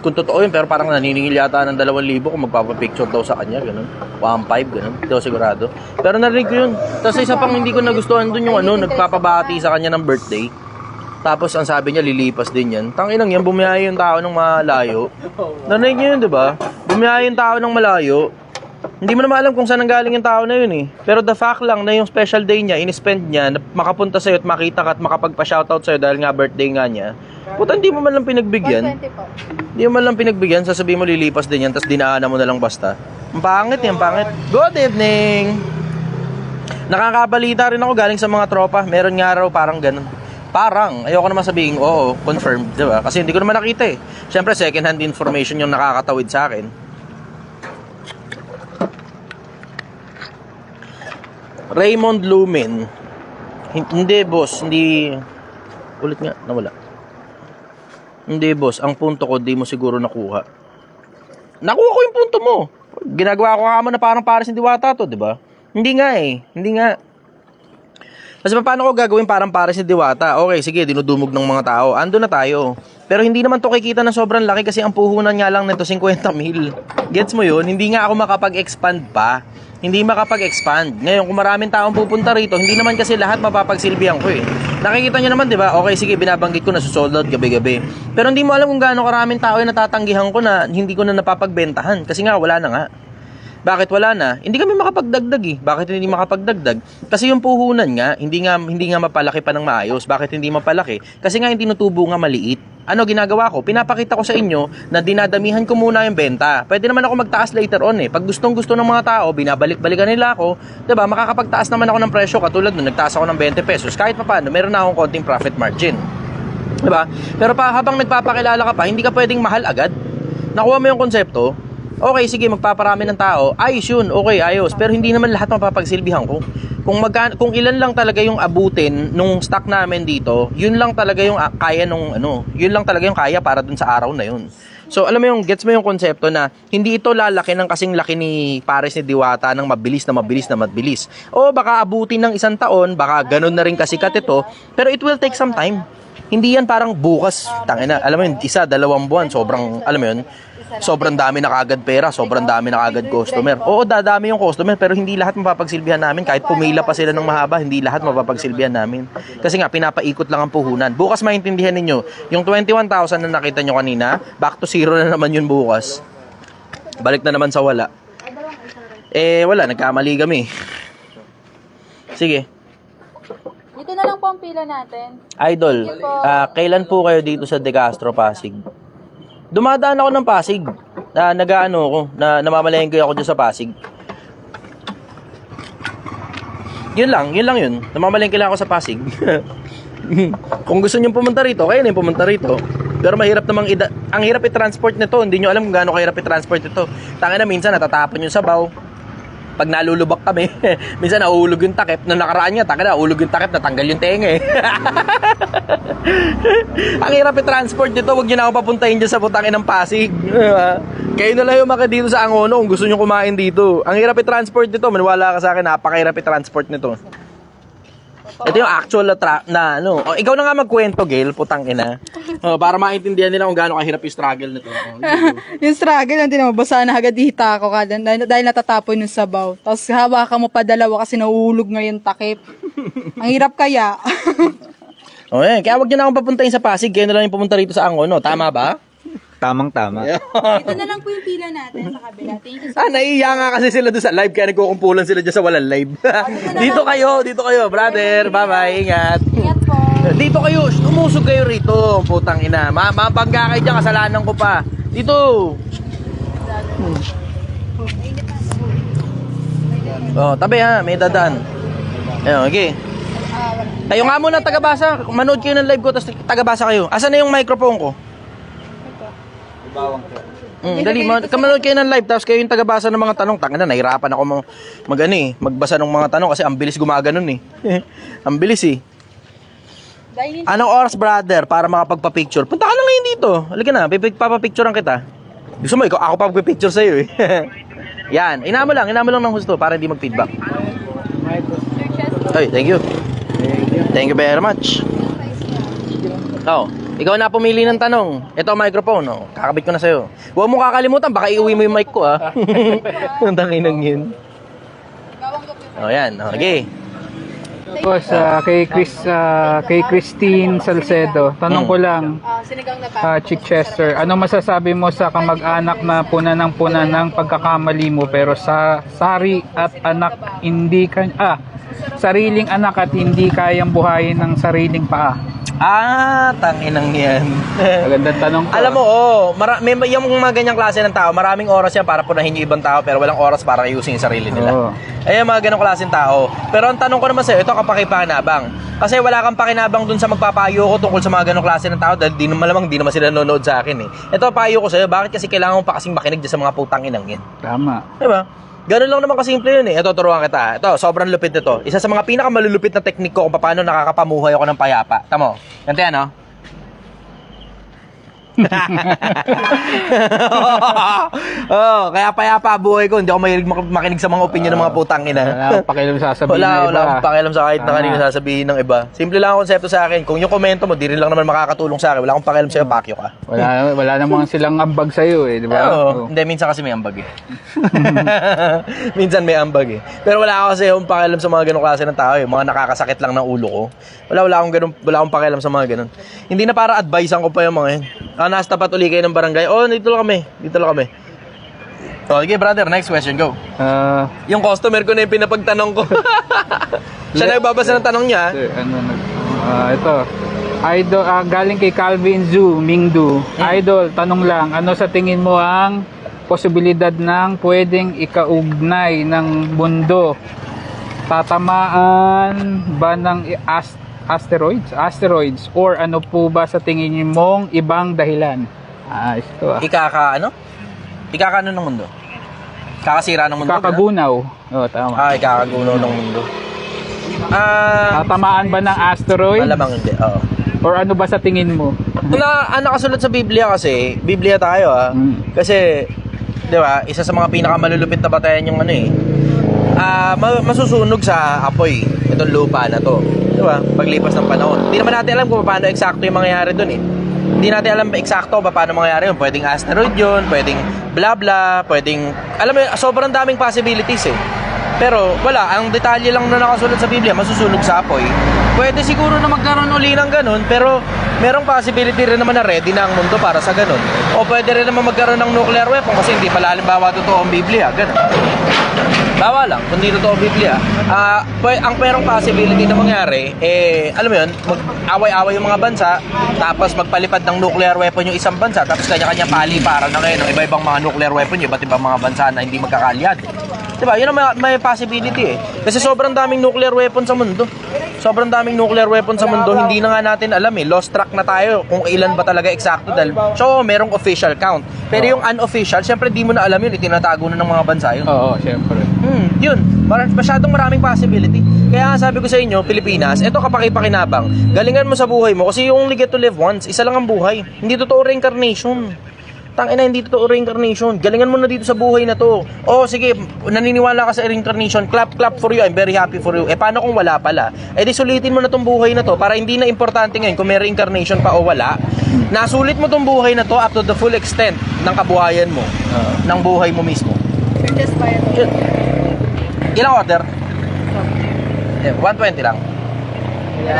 kung totoo yun, pero parang naniningil yata ng 2,000 kung magpapa-picture daw sa kanya, ganun. 1,500, ganun. Hindi ako sigurado. Pero narinig ko yun. Tapos isa pang hindi ko nagustuhan dun yung nagpapabati sa kanya ng birthday. Tapos ang sabi niya, lilipas din yan. Tanginang yan, bumiyaya yung tao ng malayo. Narinig niyo yun, di ba? Bumiyaya yung tao ng malayo. Hindi mo naman alam kung saan nanggaling yung tao na yun eh. Pero the fact lang na yung special day niya, in-spend niya, na makapunta sa'yo at makita ka at makapagpa-shoutout sa'yo dahil nga birthday nga niya. Puta, hindi mo man lang pinagbigyan. 120 po. Hindi mo man lang pinagbigyan, sasabihin mo lilipas din yan, tapos dinaanan mo na lang basta. Ang pangit yan, pangit. Good evening! Nakakabalita rin ako galing sa mga tropa. Meron nga raw parang ganun. Parang, ayoko naman sabihin, oo, confirmed, diba? Kasi hindi ko naman nakita eh. Siyempre, second hand information yung nakakatawid sa akin. Raymond Lumen. Hindi, boss. Hindi. Ulit nga. Nawala. Hindi, boss. Ang punto ko, di mo siguro nakuha. Nakuha ko yung punto mo. Ginagawa ko nga na parang pares ni Diwata to, di ba? Hindi nga eh. Hindi nga. Kasi paano ko gagawin parang pares ni Diwata? Okay, sige, dinudumog ng mga tao. Ando na tayo. Pero hindi naman to kikita ng sobrang laki kasi ang puhunan nga lang nito 50 mil. Gets mo yun? Hindi nga ako makapag-expand pa. Hindi makapag-expand. Ngayon, kung maraming taong pupunta rito, hindi naman kasi lahat mapapagsilbihan ko eh. Nakikita nyo naman, di ba? Okay, sige, binabanggit ko na susold out gabi-gabi. Pero hindi mo alam kung gaano karaming tao yung natatanggihan ko na hindi ko na napapagbentahan. Kasi nga, wala na nga. Bakit wala na? Hindi kami makapagdagdag eh. Bakit hindi makapagdagdag? Kasi yung puhunan nga, hindi nga mapalaki pa ng maayos. Bakit hindi mapalaki? Kasi nga yung tinutubo nga maliit. Ano ginagawa ko? Pinapakita ko sa inyo na dinadamihan ko muna yung benta. Pwede naman ako magtaas later on eh. Pag gustong-gusto ng mga tao, binabalik-balikan nila ako, 'di ba? Makakapagtaas naman ako ng presyo katulad nung nagtaas ako ng 20 pesos. Kahit papaano, meron na akong konting profit margin. 'Di ba? Pero habang nagpapakilala ka pa, hindi ka pwedeng mahal agad. Nakuha mo yung konsepto? Okay, sige, magpaparami ng tao. Ayos yun, okay, ayos. Pero hindi naman lahat mapapagsilbihan ko. Kung ilan lang talaga yung abutin nung stock namin dito, yun lang talaga yung kaya yun lang talaga yung kaya para dun sa araw na yun. So, alam mo gets mo yung konsepto na hindi ito lalaki ng kasing laki ni Pares ni Diwata ng mabilis. O baka abutin ng 1 taon, baka ganun na rin kasikat ito, pero it will take some time. Hindi yan parang bukas, tangina, alam mo yun, 1-2 buwan, sobrang, alam mo yun, sobrang dami na kagad pera, sobrang dami na kagad customer. Oo, dadami yung customer, pero hindi lahat mapapagsilbihan namin. Kahit pumila pa sila ng mahaba, hindi lahat mapapagsilbihan namin. Kasi nga, pinapaikot lang ang puhunan. Bukas maintindihan ninyo, yung 21,000 na nakita nyo kanina, back to zero na naman yun bukas. Balik na naman sa wala. Wala, nagkamali kami. Sige. Dito na lang po ang pila natin. Idol, kailan po kayo dito sa De Castro, Pasig? Dumadaan ako ng Pasig. Namamalengke ako dyan sa Pasig. Yun lang yun. Namamalengke lang ako sa Pasig. Kung gusto nyo pumunta rito, kayo na yung pumunta rito. Pero mahirap namang ang hirap i-transport nito. Hindi nyo alam kung gaano kahirap i-transport ito. Tangina, minsan natatapon yung sabaw. Pag nalulubak kami, minsan nahulog yung takip. Nung nakaraan nga, nahulog yung takip, natanggal yung tenga eh. Ang hirap i-transport dito, huwag nyo na ako papuntahin dyan sa putangin ng Pasig. Kayo na lang yung dito sa Angono kung gusto nyo kumain dito. Ang hirap i-transport dito, maniwala ka sa akin, napakahirap i-transport nito. Ito yung actual na ano. O, ikaw na nga magkwento, Gail, putang ina. Para maintindihan nila kung gaano kahirap yung struggle nito. Yung struggle, hindi naman, basa na agad hita ako kada, dahil natatapon yung sabaw. Tapos hawakan mo pa dalawa kasi nauulog nga yung takip. Ang hirap kaya. O yan, kaya wag nyo na akong papuntahin sa Pasig. Kayo na lang yung pumunta rito sa Angono. Tama ba? Tamang-tama. Ito na lang po yung pila natin sa kabila. Thank you so Naiiya nga kasi sila doon sa live. Kaya nagkukumpulan sila dyan sa walang live. dito kayo, brother. Bye-bye, ingat. Ingat po. Dito kayo, umusog kayo rito, putang ina. Mabangga kayo dyan, kasalanan ko pa. Dito. Oh, tabi ha, may dadaan. Ayun, okay. Kayo nga muna tagabasa. Manood kayo ng live ko, tapos tagabasa kayo. Asan na yung microphone ko? Dali, manood kayo ng live, tapos kayo yung tagabasa ng mga tanong. Tanga na, nahirapan ako magbasa ng mga tanong kasi ang bilis gumaganon eh. Ang bilis eh. Anong oras, brother, para makapagpa-picture? Punta ka na ngayon dito. Halika na, papapicturean kita. Gusto mo, ako pa magpipicture sa'yo eh. Yan, inamo lang ng husto para hindi mag-feedback. Ay, thank you. Thank you very much. Oh, ikaw na pumili ng tanong. Ito ang microphone, oh. Kakabit ko na sa'yo. Huwag mo kakalimutan, baka iuwi mo yung mic ko, ah. Ang tanginang yun. Oh, yan. Okay. Tapos kay Christine Salcedo, tanong ko lang, Sinigang na Chick Chester, ano masasabi mo sa kamag-anak na puna ng pagkakamali mo pero sa sariling anak at hindi kayang buhayin ng sariling paa? Tanginang yan. Magandang tanong ko. Alam mo, may yung mga ganyang klase ng tao, maraming oras yan para punahin yung ibang tao, pero walang oras para ayusin yung sarili nila. Oo. Ayan, mga ganong klaseng tao. Pero ang tanong ko naman sa'yo, ito kapakipakinabang. Kasi wala kang pakinabang dun sa magpapayo ko tungkol sa mga ganong klase ng tao dahil di naman sila nanonood sa akin eh. Ito, payo ko sa'yo, bakit kasi kailangan mo pa kasing makinig dyan sa mga putang inang yan? Tama. Diba? Ganun lang naman kasimple yun eh. Ito, turuan kita. Ito, sobrang lupit nito. Isa sa mga pinakamalulupit na teknik ko kung paano nakakapamuhay ako ng payapa. Tamo, ganito yan, oh. Kaya payapa buhay ko. Hindi ako mahilig makinig sa mga opinion ng mga putang ina. Wala akong pakialam sasabihin ng iba. Wala akong pakialam sa kahit na kanino sasabihin ng iba. Simple lang ang konsepto sa akin. Kung yung komento mo, di rin lang naman makakatulong sa akin. Wala akong pakialam sa'yo, pakyo ka. Wala namang silang ambag sa'yo eh, di ba? Oo. Hindi, minsan kasi may ambag eh. Minsan may ambag eh. Pero wala ako kasi yung pakialam sa mga ganong klase ng tao eh. Mga nakakasakit lang ng ulo ko. Wala akong pakialam sa mga ganon. Hindi na para advicean ko pa yung mga yun. Nasa tapat uli kayo ng barangay. Dito lang kami. Okay, brother, next question, go. Yung customer ko na yung pinapagtanong ko. Siya na nagbabasa ng tanong niya. Ito. Idol, galing kay Calvin Zhu Mingdu. Idol, tanong lang, ano sa tingin mo ang posibilidad ng pwedeng ikaugnay ng mundo? Tatamaan ba ng asteroids or ano po ba sa tingin mong ibang dahilan? Ito Ikaka ng mundo? Kakasira ng mundo? Kakagunaw. Tama. Ikakagunaw ng mundo. Tatamaan ba ng asteroid? Malamang hindi, oo. Or ano ba sa tingin mo? Nakasulat sa Biblia kasi, Biblia tayo kasi, di ba, isa sa mga pinakamalulupit na batayan yung masusunog sa apoy itong lupa na to, di ba, paglipas ng panahon. Hindi naman natin alam kung paano eksakto yung mangyayari dun eh. Hindi natin alam eksakto paano mangyayari yun. Pwedeng asteroid yun, pwedeng bla bla, pwedeng, alam mo, sobrang daming possibilities eh. Pero wala, ang detalye lang na nakasulat sa Biblia, masusunog sa apoy. Pwede siguro na magkaroon uli ng ganun, pero merong possibility rin naman na ready na ang mundo para sa ganun. O pwede rin naman magkaroon ng nuclear weapon kasi hindi pala halimbawa totoo ang Biblia, ganun. Bawa lang, kung hindi totoo ang Biblia. Ang merong possibility na mangyari, alam mo yun, mag-away-away yung mga bansa, tapos magpalipad ng nuclear weapon yung isang bansa, tapos kanya-kanya paliparan na ngayon ng iba-ibang mga nuclear weapon, yung iba't ibang mga bansa na hindi magkakalyad. Diba? Yun ang may possibility eh. Kasi sobrang daming nuclear weapon sa mundo. Hindi na nga natin alam eh. Lost track na tayo kung ilan ba talaga eksakto. So, merong official count. Pero yung unofficial, syempre di mo na alam yun. Itinatago na ng mga bansa yun. Oo, syempre. Yun. Masyadong maraming possibility. Kaya nga sabi ko sa inyo, Pilipinas, eto kapakipakinabang. Galingan mo sa buhay mo kasi you only get to live once. Isa lang ang buhay. Hindi totoo reincarnation. Tangina, hindi totoo reincarnation. Galingan mo na dito sa buhay na to. Oh, sige, naniniwala ka sa reincarnation. Clap for you. I'm very happy for you. Paano kung wala pala? Di sulitin mo na tong buhay na to para hindi na importante ngayon kung may reincarnation pa o wala. Nasulit mo tong buhay na to up to the full extent ng kabuhayan mo. Ng buhay mo mismo. Just by Yun. Ilang order? 120 lang.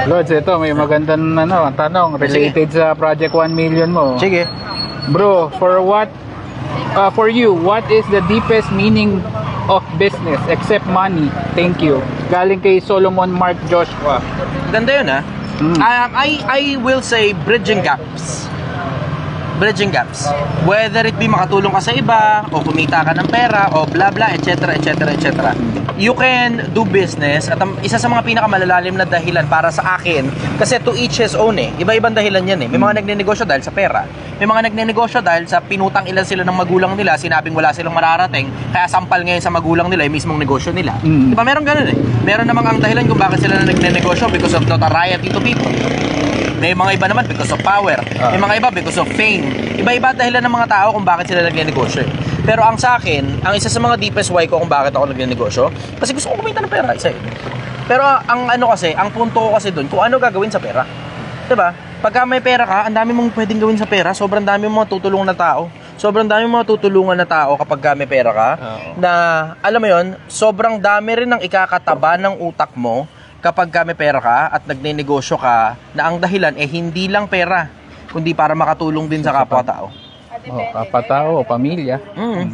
Lods, ito may magandang tanong related sa Project 1 Million mo. Sige. Bro, for you, what is the deepest meaning of business except money? Thank you. Galing kay Solomon Mark Joshua. Ganda yun, ha? I will say bridging gaps. Bridging gaps. Whether it be makatulong ka sa iba, o kumita ka ng pera, o bla bla, etc. You can do business, at isa sa mga pinakamalalalim na dahilan para sa akin, kasi to each his own iba-ibang dahilan yan May mga nagnenegosyo dahil sa pera. May mga nagnenegosyo dahil sa pinutang ilan sila ng magulang nila, sinabing wala silang mararating, kaya sampal ngayon sa magulang nila yung mismong negosyo nila. Diba, meron ganun Meron namang ang dahilan kung bakit sila na nagnenegosyo because of notoriety to people. May mga iba naman because of power. May mga iba because of fame. Iba-iba dahilan ng mga tao kung bakit sila nagnenegosyo. Pero ang sa akin, ang isa sa mga deepest why ko kung bakit ako nagnenegosyo, kasi gusto ko kumita ng pera, isa yun. Pero ang ang punto ko kasi doon, kung ano gagawin sa pera. 'Di ba? Pagka may pera ka, ang dami mong pwedeng gawin sa pera, sobrang dami mong matutulungan na tao. Sobrang dami mong matutulungan na tao kapag may pera ka, na alam mo 'yon, sobrang dami rin ng ikakataba ng utak mo kapag may pera ka at nagnenegosyo ka, na ang dahilan hindi lang pera, kundi para makatulong din sa kapwa-tao. Kapwa-tao, pamilya.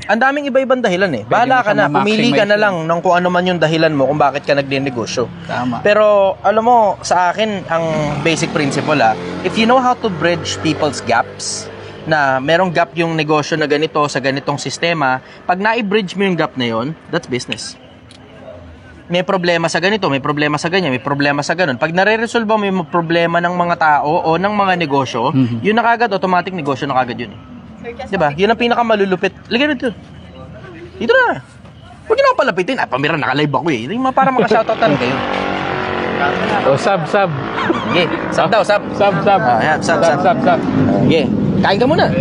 Ang daming iba-ibang dahilan Bahala ka na, pumili ka na lang ng kung ano man yung dahilan mo kung bakit ka nagnenegosyo. Tama. Pero alam mo, sa akin, ang basic principle if you know how to bridge people's gaps, na merong gap yung negosyo na ganito sa ganitong sistema, pag na-bridge mo yung gap na yon, that's business. May problema sa ganito, may problema sa ganyan, may problema sa ganun. Pag nare-resolve mo yung problema ng mga tao o ng mga negosyo, yun na kagad, automatic negosyo na kagad yun Diba? Yun ang pinakamalulupit. Lagyan dito. Dito na. Huwag nyo na palapitin. Pamira, naka-live ako Yung para maka-shoutoutan kayo. Sub. Sige, sub daw, sub. Sub. Ayan, sub. Sige, kain ka muna.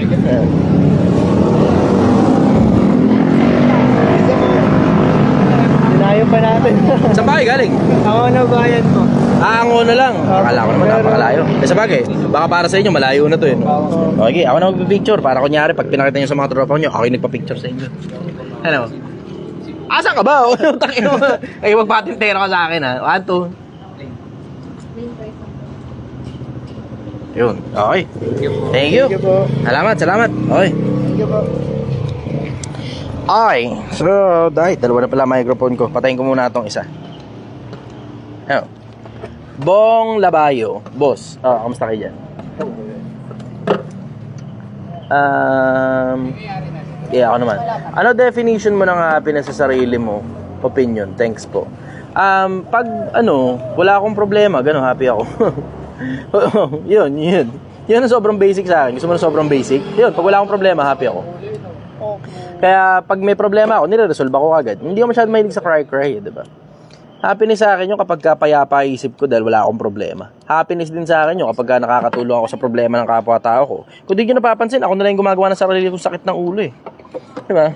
Dinayo pa natin. Saan ba kayo galing? Ako na bayan mo. Ang una lang. Akala ko naman napakalayo. Sa bagay, baka para sa inyo, malayo na to Okay, ako na magpipicture. Para kunyari, pag pinakita nyo sa mga tropa nyo, ako yung nagpa-picture sa inyo. Ano? Asan ka ba? Takin mo. Ay, magpatintero ka sa akin 1, 2. Yun. Okay. Thank you. Salamat. Okay. Okay. So, dalawa na pala microphone ko. Patayin ko muna itong isa. Ano? Bong Labayo. Boss. Kamusta kayo dyan? Ako naman. Ano definition mo ng happiness sa sarili mo? Opinion. Thanks po. Pag wala akong problema, happy ako. Yun. Yun ang sobrang basic sa akin. Gusto mo na sobrang basic? Yun, pag wala akong problema, happy ako. Kaya pag may problema ako, nire-resolve ako agad. Hindi ako masyadong mahilig sa cry, diba? Happiness sa akin yung kapag payapa isip ko dahil wala akong problema. Happiness din sa akin yung kapag nakakatulong ako sa problema ng kapwa-tao ko. Kung di nyo napapansin, ako na lang yung gumagawa ng sarili kong sakit ng ulo Diba?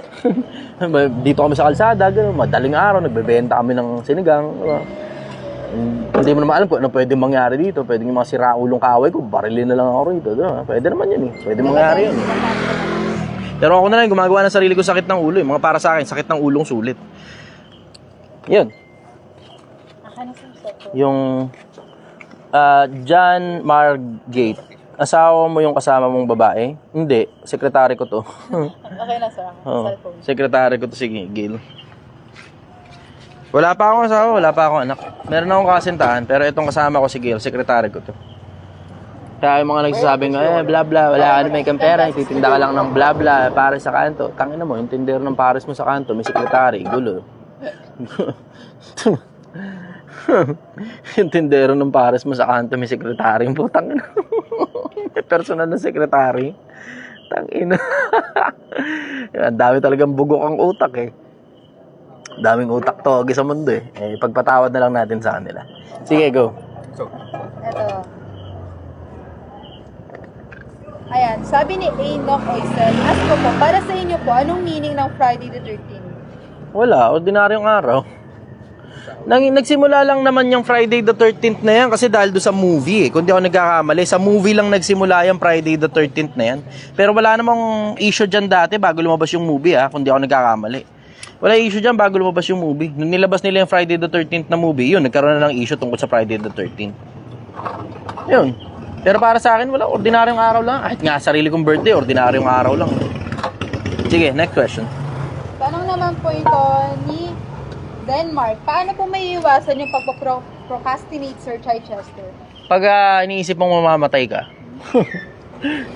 Dito kami sa kalsada, madaling araw, nagbebenta kami ng sinigang. Diba? Hindi mo naman alam kung ano pwede mangyari dito. Pwede yung mga siraulong kaaway ko, barilin na lang ako rito. Diba? Pwede naman yun Pwede mangyari yun Pero ako na lang yung gumagawa ng sarili kong sakit ng ulo Mga para sa akin, sakit ng ulong sulit. Yun. Yung John Margate. Asawa mo yung kasama mong babae? Hindi, sekretary ko to. Okay na, sir. Cellphone. Sekretary ko to, sige, Gil. Wala pa akong asawa, wala pa akong anak. Meron akong kasintahan, pero itong kasama ko si Gil, sekretary ko to. Kaya yung mga nagsasabing, bla bla, wala ka na may pera, ititinda ka lang ng bla bla, pares sa kanto. Tangina mo, yung tindero ng pares mo sa kanto, may sekretary, gulo. Yung tindero ng pares mo sa kanto, may sekretary, putang ina. May personal na sekretary. Tangina. Ang dami talagang bugok ang utak Daming utak to sa mundo pagpatawad na lang natin sa kanila. Sige, go. Ito. Ayan, sabi ni Enoch Oysel, ask ko po, para sa inyo po, anong meaning ng Friday the 13th? Wala, ordinaryong araw. Nagsimula lang naman yung Friday the 13th na yan kasi dahil doon sa movie Kung di ako nagkakamali, sa movie lang nagsimula yung Friday the 13th na yan. Pero wala namang issue dyan dati bago lumabas yung movie kung di ako nagkakamali. Wala issue dyan bago lumabas yung movie. Nung nilabas nila yung Friday the 13th na movie, yun, nagkaroon na ng issue tungkol sa Friday the 13th. Yun. Pero para sa akin, wala, ordinaryong araw lang. Kahit nga sarili kong birthday, ordinaryong araw lang. Sige, next question. Tanong naman po ito ni Denmark. Paano po may iwasan yung pagpaprocrastinate, Sir Chichester? Pag iniisip mong mamamatay ka,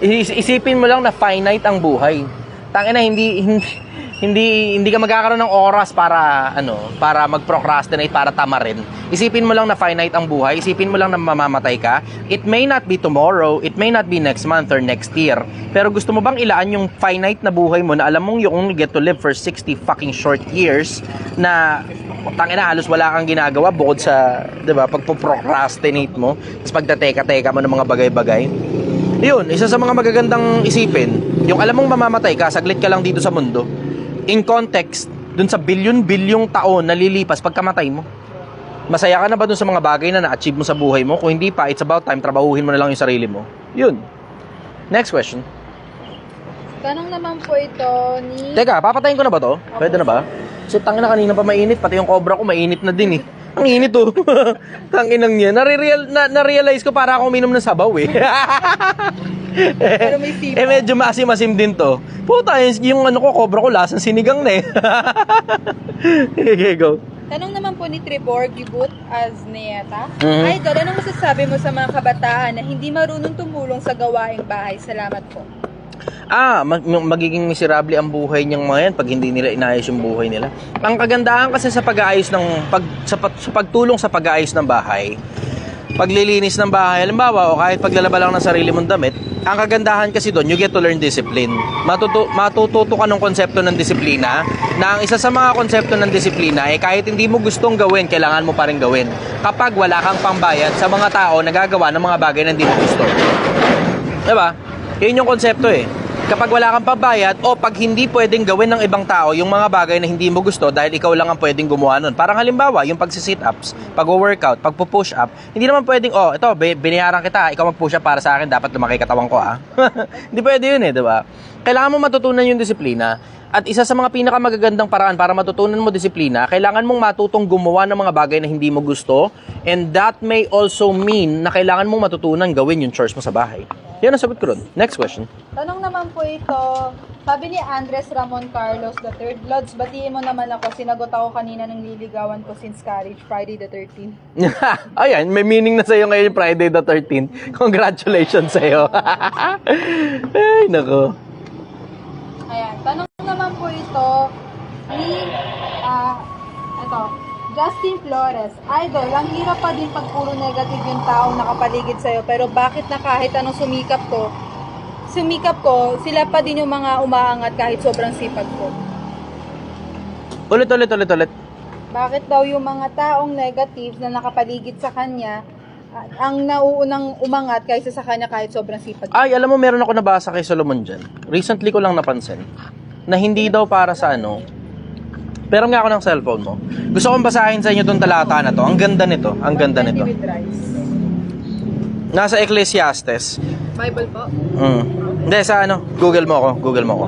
isipin mo lang na finite ang buhay. Tangina, hindi ka magkakaroon ng oras para para mag-procrastinate, para tamarin. Isipin mo lang na finite ang buhay, isipin mo lang na mamamatay ka. It may not be tomorrow, it may not be next month or next year. Pero gusto mo bang ilaan yung finite na buhay mo na alam mong you only get to live for 60 fucking short years na tangina halos wala kang ginagawa bukod sa, 'di ba, pagpo-procrastinate mo, tapos pagtateka-teka mo ng mga bagay-bagay. Yun, isa sa mga magagandang isipin, yung alam mong mamamatay ka, saglit ka lang dito sa mundo. In context, dun sa bilyon-bilyong taon na lilipas pagkamatay mo. Masaya ka na ba dun sa mga bagay na na-achieve mo sa buhay mo? Kung hindi pa, it's about time, trabahuhin mo na lang yung sarili mo. Yun. Next question. Tanong naman po ito ni... Teka, papatayin ko na ba to? Pwede na ba? Kasi tangin na kanina pa mainit, pati yung cobra ko mainit na din eh. Ang init oh. Tanginang niya. Na-realize ko para ako uminom ng sabaw eh. Pero may sipa. Medyo maasim-asim din to. Puta, yung cobra ko lasang sinigang na eh. Okay, go. Tanong naman po ni Tribor Gigut Azneta. Mhm. Idol, anong masasabi mo sa mga kabataan na hindi marunong tumulong sa gawaing bahay? Salamat po. Magiging miserable ang buhay niyang mga yan pag hindi nila inayos yung buhay nila. Ang kagandahan kasi sa pag-aayos sa pagtulong sa pag-aayos ng bahay, paglilinis ng bahay, halimbawa, o kahit paglalaba lang ng sarili mong damit, ang kagandahan kasi doon, you get to learn discipline. Matututo ka ng konsepto ng disiplina, na ang isa sa mga konsepto ng disiplina ay kahit hindi mo gustong gawin, kailangan mo pa rin gawin. Kapag wala kang pambayad sa mga tao na gagawa ng mga bagay na hindi mo gusto. Diba? Yun yung konsepto eh. Kapag wala kang pambayad o pag hindi pwedeng gawin ng ibang tao yung mga bagay na hindi mo gusto dahil ikaw lang ang pwedeng gumawa nun. Parang halimbawa, yung pagsi-sit-ups, pag-workout, pagpo-push up, hindi naman pwedeng, ito, binayaran kita, ikaw mag-push up para sa akin, dapat lumaki katawan ko Hindi pwede yun eh, diba? Kailangan mo matutunan yung disiplina. At isa sa mga pinakamagagandang paraan para matutunan mo disiplina, kailangan mong matutong gumawa ng mga bagay na hindi mo gusto, and that may also mean na kailangan mong matutunan gawin yung chores mo sa bahay. Yan ang sagot ko ron. Next question. Tanong naman po ito, sabi ni Andres Ramon Carlos III, Lods, batiin mo naman ako, sinagot ako kanina ng liligawan ko since college, Friday the 13th. Ayan, may meaning na sa'yo ngayon yung Friday the 13th. Congratulations sa'yo. Ay, nako. Ayan, tanong naman po ito ni, Justin Flores. Idol, ang hirap pa din pag puro negative yung taong nakapaligid sa'yo, pero bakit na kahit anong sumikap ko, sila pa din yung mga umaangat kahit sobrang sipag ko? Ulit. Bakit daw yung mga taong negative na nakapaligid sa kanya, ang nauunang umangat kaysa sa kanya kahit sobrang sipag? Ay, alam mo, meron ako nabasa kay Solomon dyan. Recently ko lang napansin na hindi daw para sa pero nga ako ng cellphone mo. Gusto kong basahin sa inyo itong talata na to. Ang ganda nito. With rice. Nasa Ecclesiastes. Bible po? Hindi, sa Google mo ko.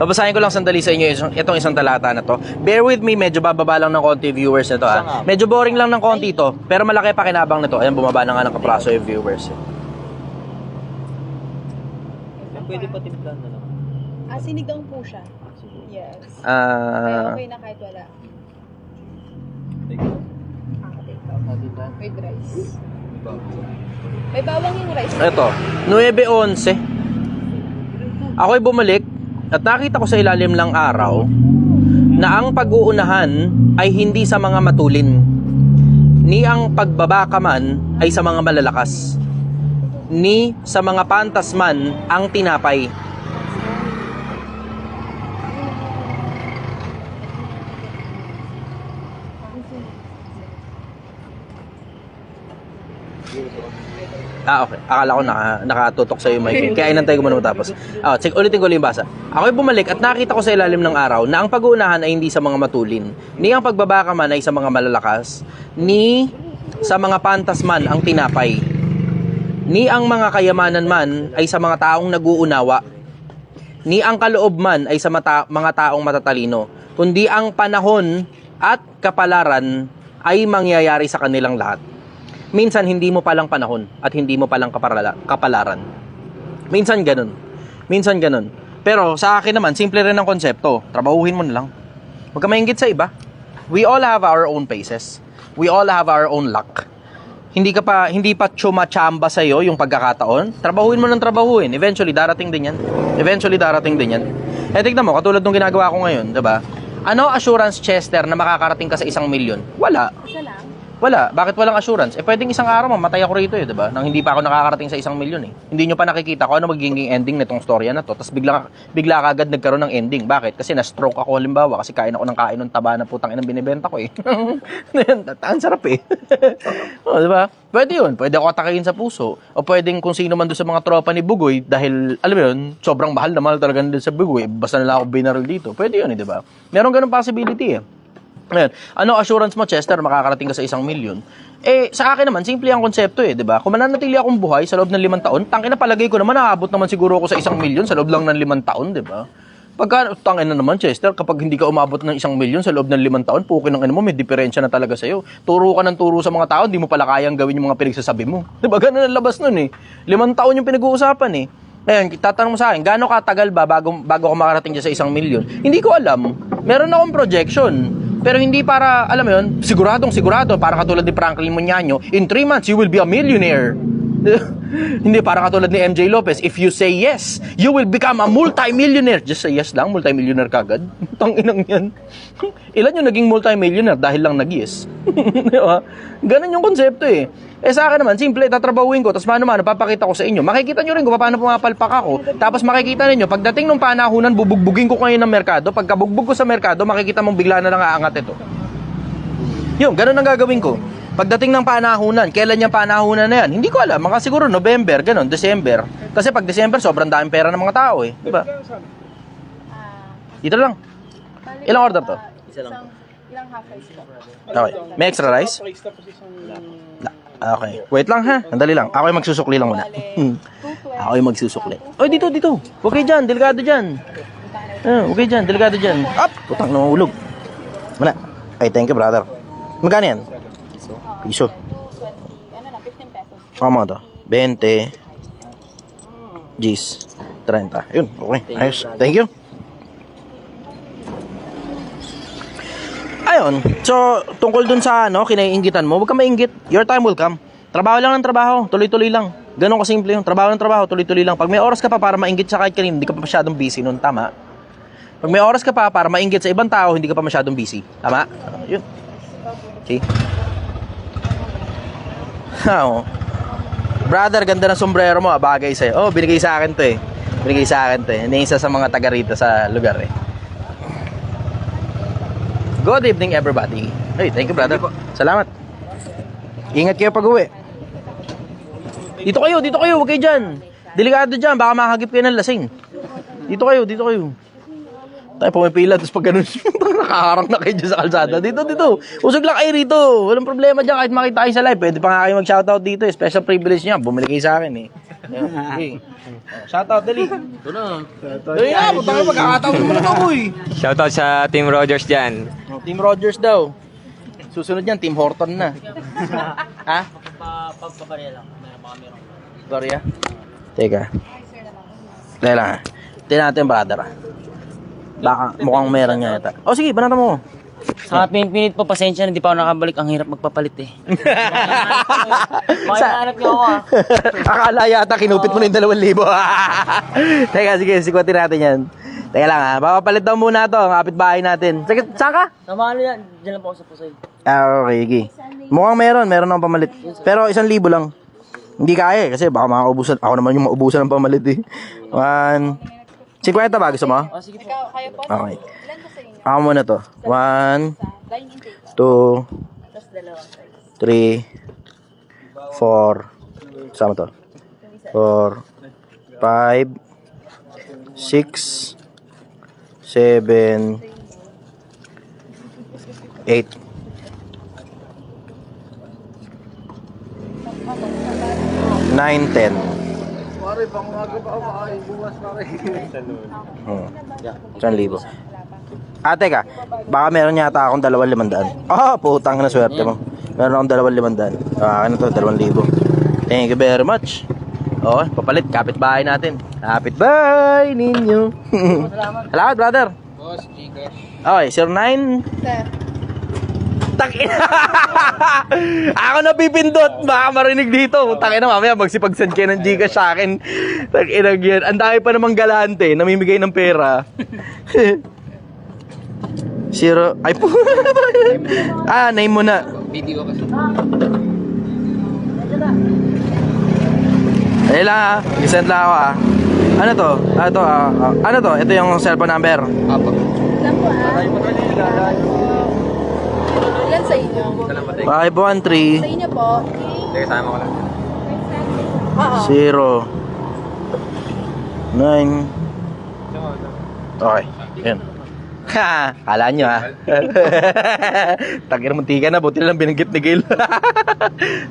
Babasahin ko lang sandali sa inyo itong isang talata na to. Bear with me, medyo bababa lang ng konti viewers nito Medyo boring lang ng konti ito, pero malaki pa kinabang nito. Ayan, bumaba na nga ng kapraso yung viewers. Pwede pa timplan na lang. Sinigang po siya. Yes. Kaya okay na kahit wala. With rice. May bawang yung rice. Ito, 9:11. Ako'y bumalik at nakita ko sa ilalim ng araw na ang pag-uunahan ay hindi sa mga matulin, ni ang pagbabaka man ay sa mga malalakas, ni sa mga pantas man ang tinapay. Okay. Akala ko nakatutok sa'yo yung mic. Kaya inantay ko muna matapos. Ulitin ko lang yung basa. Ako'y bumalik at nakita ko sa ilalim ng araw na ang pag-uunahan ay hindi sa mga matulin, ni ang pagbabaka man ay sa mga malalakas, ni sa mga pantas man ang tinapay, ni ang mga kayamanan man ay sa mga taong nag-uunawa, ni ang kaloob man ay sa mga taong matatalino, kundi ang panahon at kapalaran ay mangyayari sa kanilang lahat. Minsan hindi mo palang panahon at hindi mo palang kapalaran. Minsan ganun. Pero sa akin naman, simple rin ang konsepto. Trabahuhin mo na lang. Huwag ka maingit sa iba. We all have our own paces. We all have our own luck. Hindi pa chumachamba sa iyo yung pagkakataon. Trabahuhin mo ng trabahuhin. Eventually darating din yan. Eh tignan mo, katulad ng ginagawa ko ngayon, 'di ba? Ano assurance, Chester, na makakarating ka sa 1 milyon? Wala. Wala. Bakit walang assurance? Pwedeng isang araw mamatay ako rito di ba? Nang hindi pa ako nakakarating sa 1 milyon Hindi nyo pa nakikita ko ano magiging ending nitong storya na to. Tapos bigla kagad nagkaroon ng ending. Bakit? Kasi na-stroke ako halimbawa kasi kain ng taba na putang inang binibenta ko Ang sarap di ba? Pwede yun. Pwede ako atakihin sa puso. O pwedeng kung sino man doon sa mga tropa ni Bugoy dahil, alam mo yun, sobrang mahal talaga din sa Bugoy. Basta nila ako binaril dito. Pwede yun di ba? Meron ganun possibility Ayan. Ano assurance mo, Chester, makakarating ka sa 1 milyon? Sa akin naman, simple ang konsepto di ba? Kung mananatili akong buhay sa loob ng 5 taon, tangina palagay ko naman, nakaabot naman siguro ako sa 1 milyon sa loob lang ng 5 taon, di ba? Pagka, tangina naman, Chester, kapag hindi ka umabot ng 1 milyon sa loob ng 5 taon, pukin ng mo, may diferensya na talaga sa'yo. Turo ka ng turo sa mga tao, hindi mo pala kayang gawin yung mga pinagsasabi mo. Di ba? Ganun ang labas nun 5 taon yung pinag-uusapan Ngayon, tatanong mo sa akin, gaano katagal ba bago ako makarating dyan sa 1 milyon? Hindi ko alam. Meron akong projection. Pero hindi para, alam mo yun, sigurado, para katulad ni Franklin Muñaño, in 3 months, you will be a millionaire. Hindi, para katulad ni MJ Lopez, if you say yes, you will become a multi-millionaire. Just say yes lang, multi-millionaire kagad. Tanginang yan. Ilan yung naging multi-millionaire dahil lang nag-yes? Diba? Ganun yung konsepto sa akin naman, simple, tatrabahuin ko, tapos mano-mano, papakita ko sa inyo. Makikita nyo rin kung paano pumapalpak ako. Tapos makikita ninyo, pagdating ng panahunan, bubugbugin ko kayo ng merkado. Pagkabugbog ko sa merkado, makikita mong bigla na lang aangat ito. Yun, ganun ang gagawin ko. Pagdating ng panahunan, kailan yung panahunan na yan? Hindi ko alam, mga siguro November, ganun, December. Kasi pag December, sobrang daming pera ng mga tao diba? Dito lang. Ilang order to? Ilang half rice po? Okay. May extra rice? Okay. Wait lang ha. Andali lang. Ako yung magsusukli lang muna. Ako yung magsusukli. Oy, dito. Okay dyan. Delikado dyan. Okay dyan. Delikado dyan. Up! Putang namahulog. Muna. Ay, thank you, brother. Magkano yan? Piso. 15 pesos. Kama to? 20. G's. 30. Yun. Okay. Ayos. Thank you. Ayun, so tungkol dun sa kinaiinggitan mo, huwag ka mainggit. Your time will come. Trabaho lang ng trabaho, tuloy-tuloy lang. Ganun kasimple yun. Trabaho ng trabaho, tuloy-tuloy lang. Pag may oras ka pa para mainggit sa kahit kanino, hindi ka pa masyadong busy nun, tama? Pag may oras ka pa para mainggit sa ibang tao, hindi ka pa masyadong busy. Tama? Yun. Okay. Brother, ganda ng sombrero mo, bagay sa'yo. Binigay sa akin to Binigay sa akin to Hindi isa sa mga taga rito sa lugar Good evening, everybody. Hey, thank you, brother. Salamat. Ingat kayo pag-uwi. Dito kayo. Huwag kayo dyan. Delikado dyan. Baka makahagip kayo ng lasing. Dito kayo. Tayo pumipila. Tapos pag ganun, nakaharang na kayo dyan sa kalsada. Dito. Usog lang kayo rito. Walang problema dyan. Kahit makita kayo sa live. Pwede pa nga kayo mag-shoutout dito. Special privilege niya. Bumili kayo sa akin Okay. Shoutout, dali. Ito na. Dali na. Putang magkakataon naman na ito, Shoutout sa Team Rogers dyan. Team Rogers daw. Susunod yan, Team Horton na. Ha? Pagpabarya lang. Meron. Barya? Teka. Teka lang Tingnan natin, brother Baka mukhang meron nga yata. Sige, banata mo. Sa pinit po, pasensya na, hindi pa ako nakabalik. Ang hirap magpapalit Makahanap niyo ako Akala yata, kinupit mo na yung 2,000. Teka, sige, sikwatin natin yan. Teka lang papapalit daw muna to, ang kapitbahay natin. Saan ka? Tama na yan, dyan lang po ako sa Pusay. Okay, sige. Mukhang meron akong pamalit. Pero 1,000 lang. Hindi kaya kasi baka makaubusan. Ako naman yung maubusan ng pamalit 50 ba gusto mo? Sige po. Kayo po? Okay. Ilan po sa inyo? Ako muna to. 1, Dining table. 2, Tapos 2 size. 3, 4, sama to. 4, 5, 6, 7, 8. 9, 10. Libo. Ate ka, baka meron yata akong 2,500. Putang na swerte mo. Meron akong 2,500. Akin na to, 2,000. Thank you very much. Okay, papalit, kapitbahay natin. Kapitbahay ninyo. Salamat, brother. Boss, Gcash. Okay, 09. Sir. Takina. Ako na pipindot. Baka marinig dito. Takina, mamaya magsipag-send kayo ng Gcash sa akin. Takina yan. Ang dami pa namang galante. Namimigay ng pera. Zero. Ay po. Name mo na. Video kasi. Ayun lang I-send lang ako Ano to? Ano to? Ito yung cellphone number. Apo. Saan po Ilan sa inyo? 513 Sa inyo po? Kasama ko lang. Oo. 0 9. Okay. Yan. Kala nyo Tagir muntika na. Buti lang binanggit ni Gail.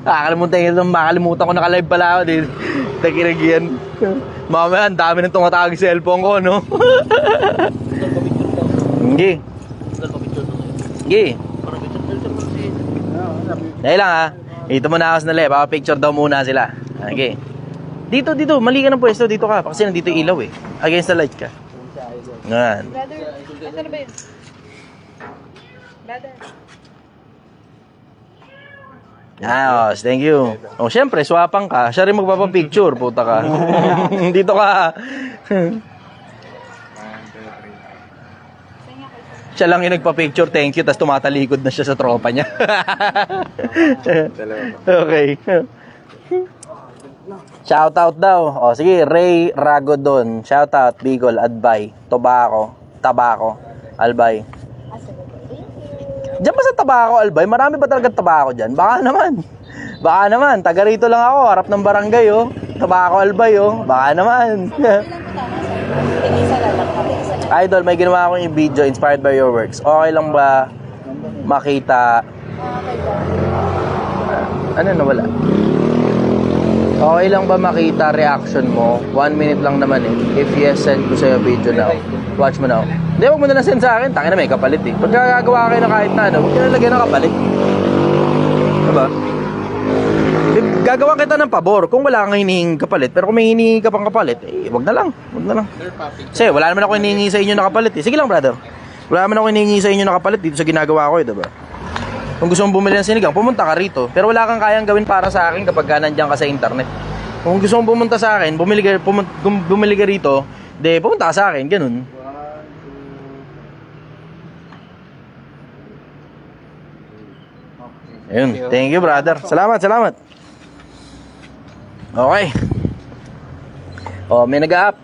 Makalimutan ko naka-live pala ako din. Tagir yan. Mamaya ang dami nang tumatawag sa cellphone ko, no? Hindi. Dahil lang Ito muna ako sa nalay. Baka picture daw muna sila. Okay. Dito. Mali ka ng pwesto. Dito ka. Kasi nandito ilaw Against the light ka. Ngayon. Brother, asa na ba yun? Brother. Thank you. Syempre, swapang ka. Siya rin magpapapicture, puta ka. Dito ka. Siya lang yung nagpa-picture, thank you, tapos tumatalikod na siya sa tropa niya. Okay. Shoutout daw. Sige, Ray Ragodon. Shoutout, Bicol, Adbay, Tabako, Albay. Diyan ba sa Tabako, Albay? Marami ba talaga tabako dyan? Baka naman. Taga rito lang ako, harap ng barangay, Tabako, Albay, Baka naman. Idol, may ginawa akong video inspired by your works. Okay lang ba makita? Ano nawala? Okay lang ba makita reaction mo? 1 minute lang naman If yes, send ko sa'yo video now. Watch mo now. Hindi, huwag mo na lang send sa akin. Tangina, may kapalit Pag gagawa kayo na kahit na huwag nyo na lagyan ng kapalit. Diba? Gagawa kita ng pabor kung wala kang hinihing kapalit. Pero kung may hinihingi ka pang kapalit, huwag na lang. Kasi wala naman ako hinihingi sa inyo na kapalit Sige lang, brother. Wala naman ako hinihingi sa inyo na kapalit dito sa ginagawa ko diba? Kung gusto mong bumili ng sinigang, pumunta ka rito. Pero wala kang kayang gawin para sa akin kapag nandiyan ka sa internet. Kung gusto mong pumunta sa akin, bumili ka rito, pumunta ka sa akin, ganun. Ayun, thank you, brother. Salamat. Okay. May nag-up.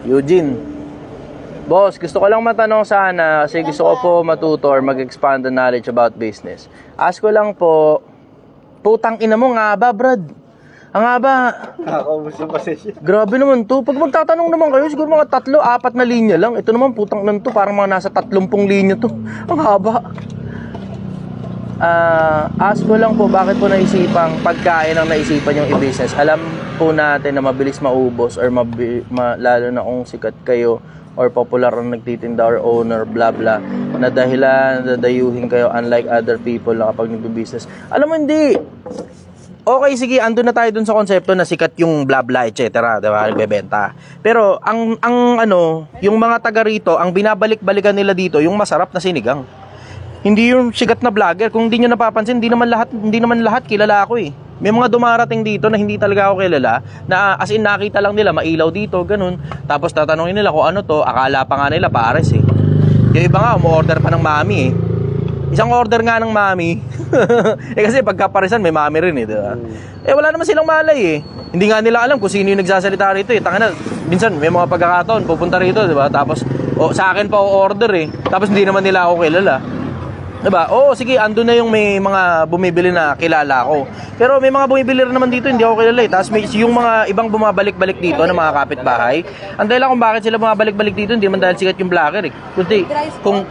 Eugene. Boss, gusto ko lang matanong sana kasi gusto ko po matuto or mag-expand the knowledge about business. Ask ko lang po, putang ina mo, nga ba, Brad? Ang haba. Grabe naman to. Pag magtatanong naman kayo, siguro mga 3-4 na linya lang. Ito naman, putang nan to. Parang mga nasa 30 linya to. Ang haba. Ask ko lang po, bakit po naisipang pagkain ang naisipan yung i-business? Alam po natin na mabilis maubos or lalo na kung sikat kayo or popular ang nagtitinda or owner, blah blah, na dahilan dadayuhin kayo unlike other people na kapag nagbe-business. Alam mo, hindi. Okay, sige, andun na tayo dun sa konsepto na sikat yung blah blah, etc. Diba? Nagbebenta. Pero, yung mga taga rito, ang binabalik-balikan nila dito, yung masarap na sinigang. Hindi yung sikat na vlogger. Kung hindi nyo napapansin, hindi naman lahat kilala ako May mga dumarating dito na hindi talaga ako kilala, na as in nakita lang nila, mailaw dito, ganun. Tapos tatanungin nila kung ano to, akala pa nga nila pares Yung iba nga, umu-order pa ng mami Isang order nga ng mami. Kasi pagkaparesan, may mami rin diba? Wala naman silang malay Hindi nga nila alam kung sino yung nagsasalita rito Tangina, minsan may mga pagkakataon, pupunta rito, diba? Tapos, sa akin pa o-order Tapos hindi naman nila ako kilala. Diba? Oo, sige, ando na yung may mga bumibili na kilala ko. Pero may mga bumibili rin naman dito, hindi ako kilala eh. Tapos may, yung mga ibang bumabalik-balik dito na mga kapitbahay, ang dahilan kung bakit sila bumabalik-balik dito, hindi man dahil sikat yung vlogger eh.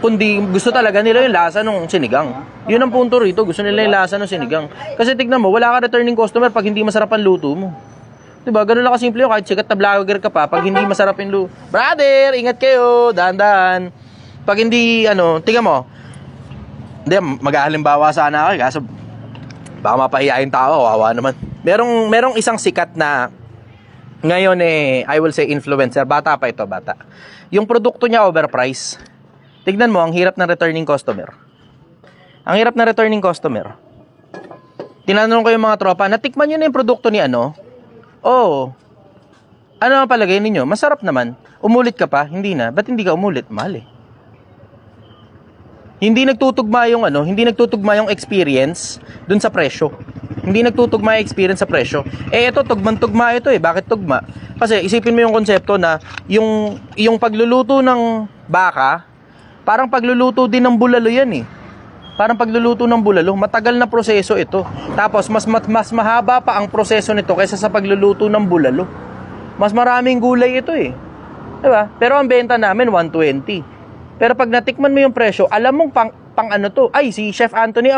Kundi gusto talaga nila yung lasa ng sinigang. Yun ang punto rito, gusto nila yung lasa ng sinigang. Kasi tignan mo, wala ka returning customer pag hindi masarap ang luto mo. Diba? Ganun lang kasimple yun, kahit sikat na vlogger ka pa, pag hindi masarap yung luto. Brother, ingat kayo, dahan-dahan. Pag hindi, tingnan mo, hindi, mag-ahalimbawa sana ako kaso baka mapahiyain tao, kawawa naman. Merong isang sikat na ngayon I will say influencer, bata pa ito, bata. Yung produkto niya overpriced. Tignan mo, ang hirap ng returning customer. Ang hirap ng returning customer. Tinanong ko yung mga tropa, natikman nyo na yung produkto ni Oo. Ano ang palagay ninyo? Masarap naman. Umulit ka pa? Hindi na. Ba't hindi ka umulit? Mahal eh. Hindi nagtutugma yung experience dun sa presyo. Hindi nagtutugma yung experience sa presyo. Ito, tugma ito eh. Bakit tugma? Kasi isipin mo yung konsepto na yung pagluluto ng baka, parang pagluluto din ng bulalo yan eh. Parang pagluluto ng bulalo, matagal na proseso ito. Tapos, mas mahaba pa ang proseso nito kaysa sa pagluluto ng bulalo. Mas maraming gulay ito eh. Diba? Pero ang benta namin, 120. Pero pag natikman mo yung presyo, alam mong pang ano to. Ay, si Chef Anthony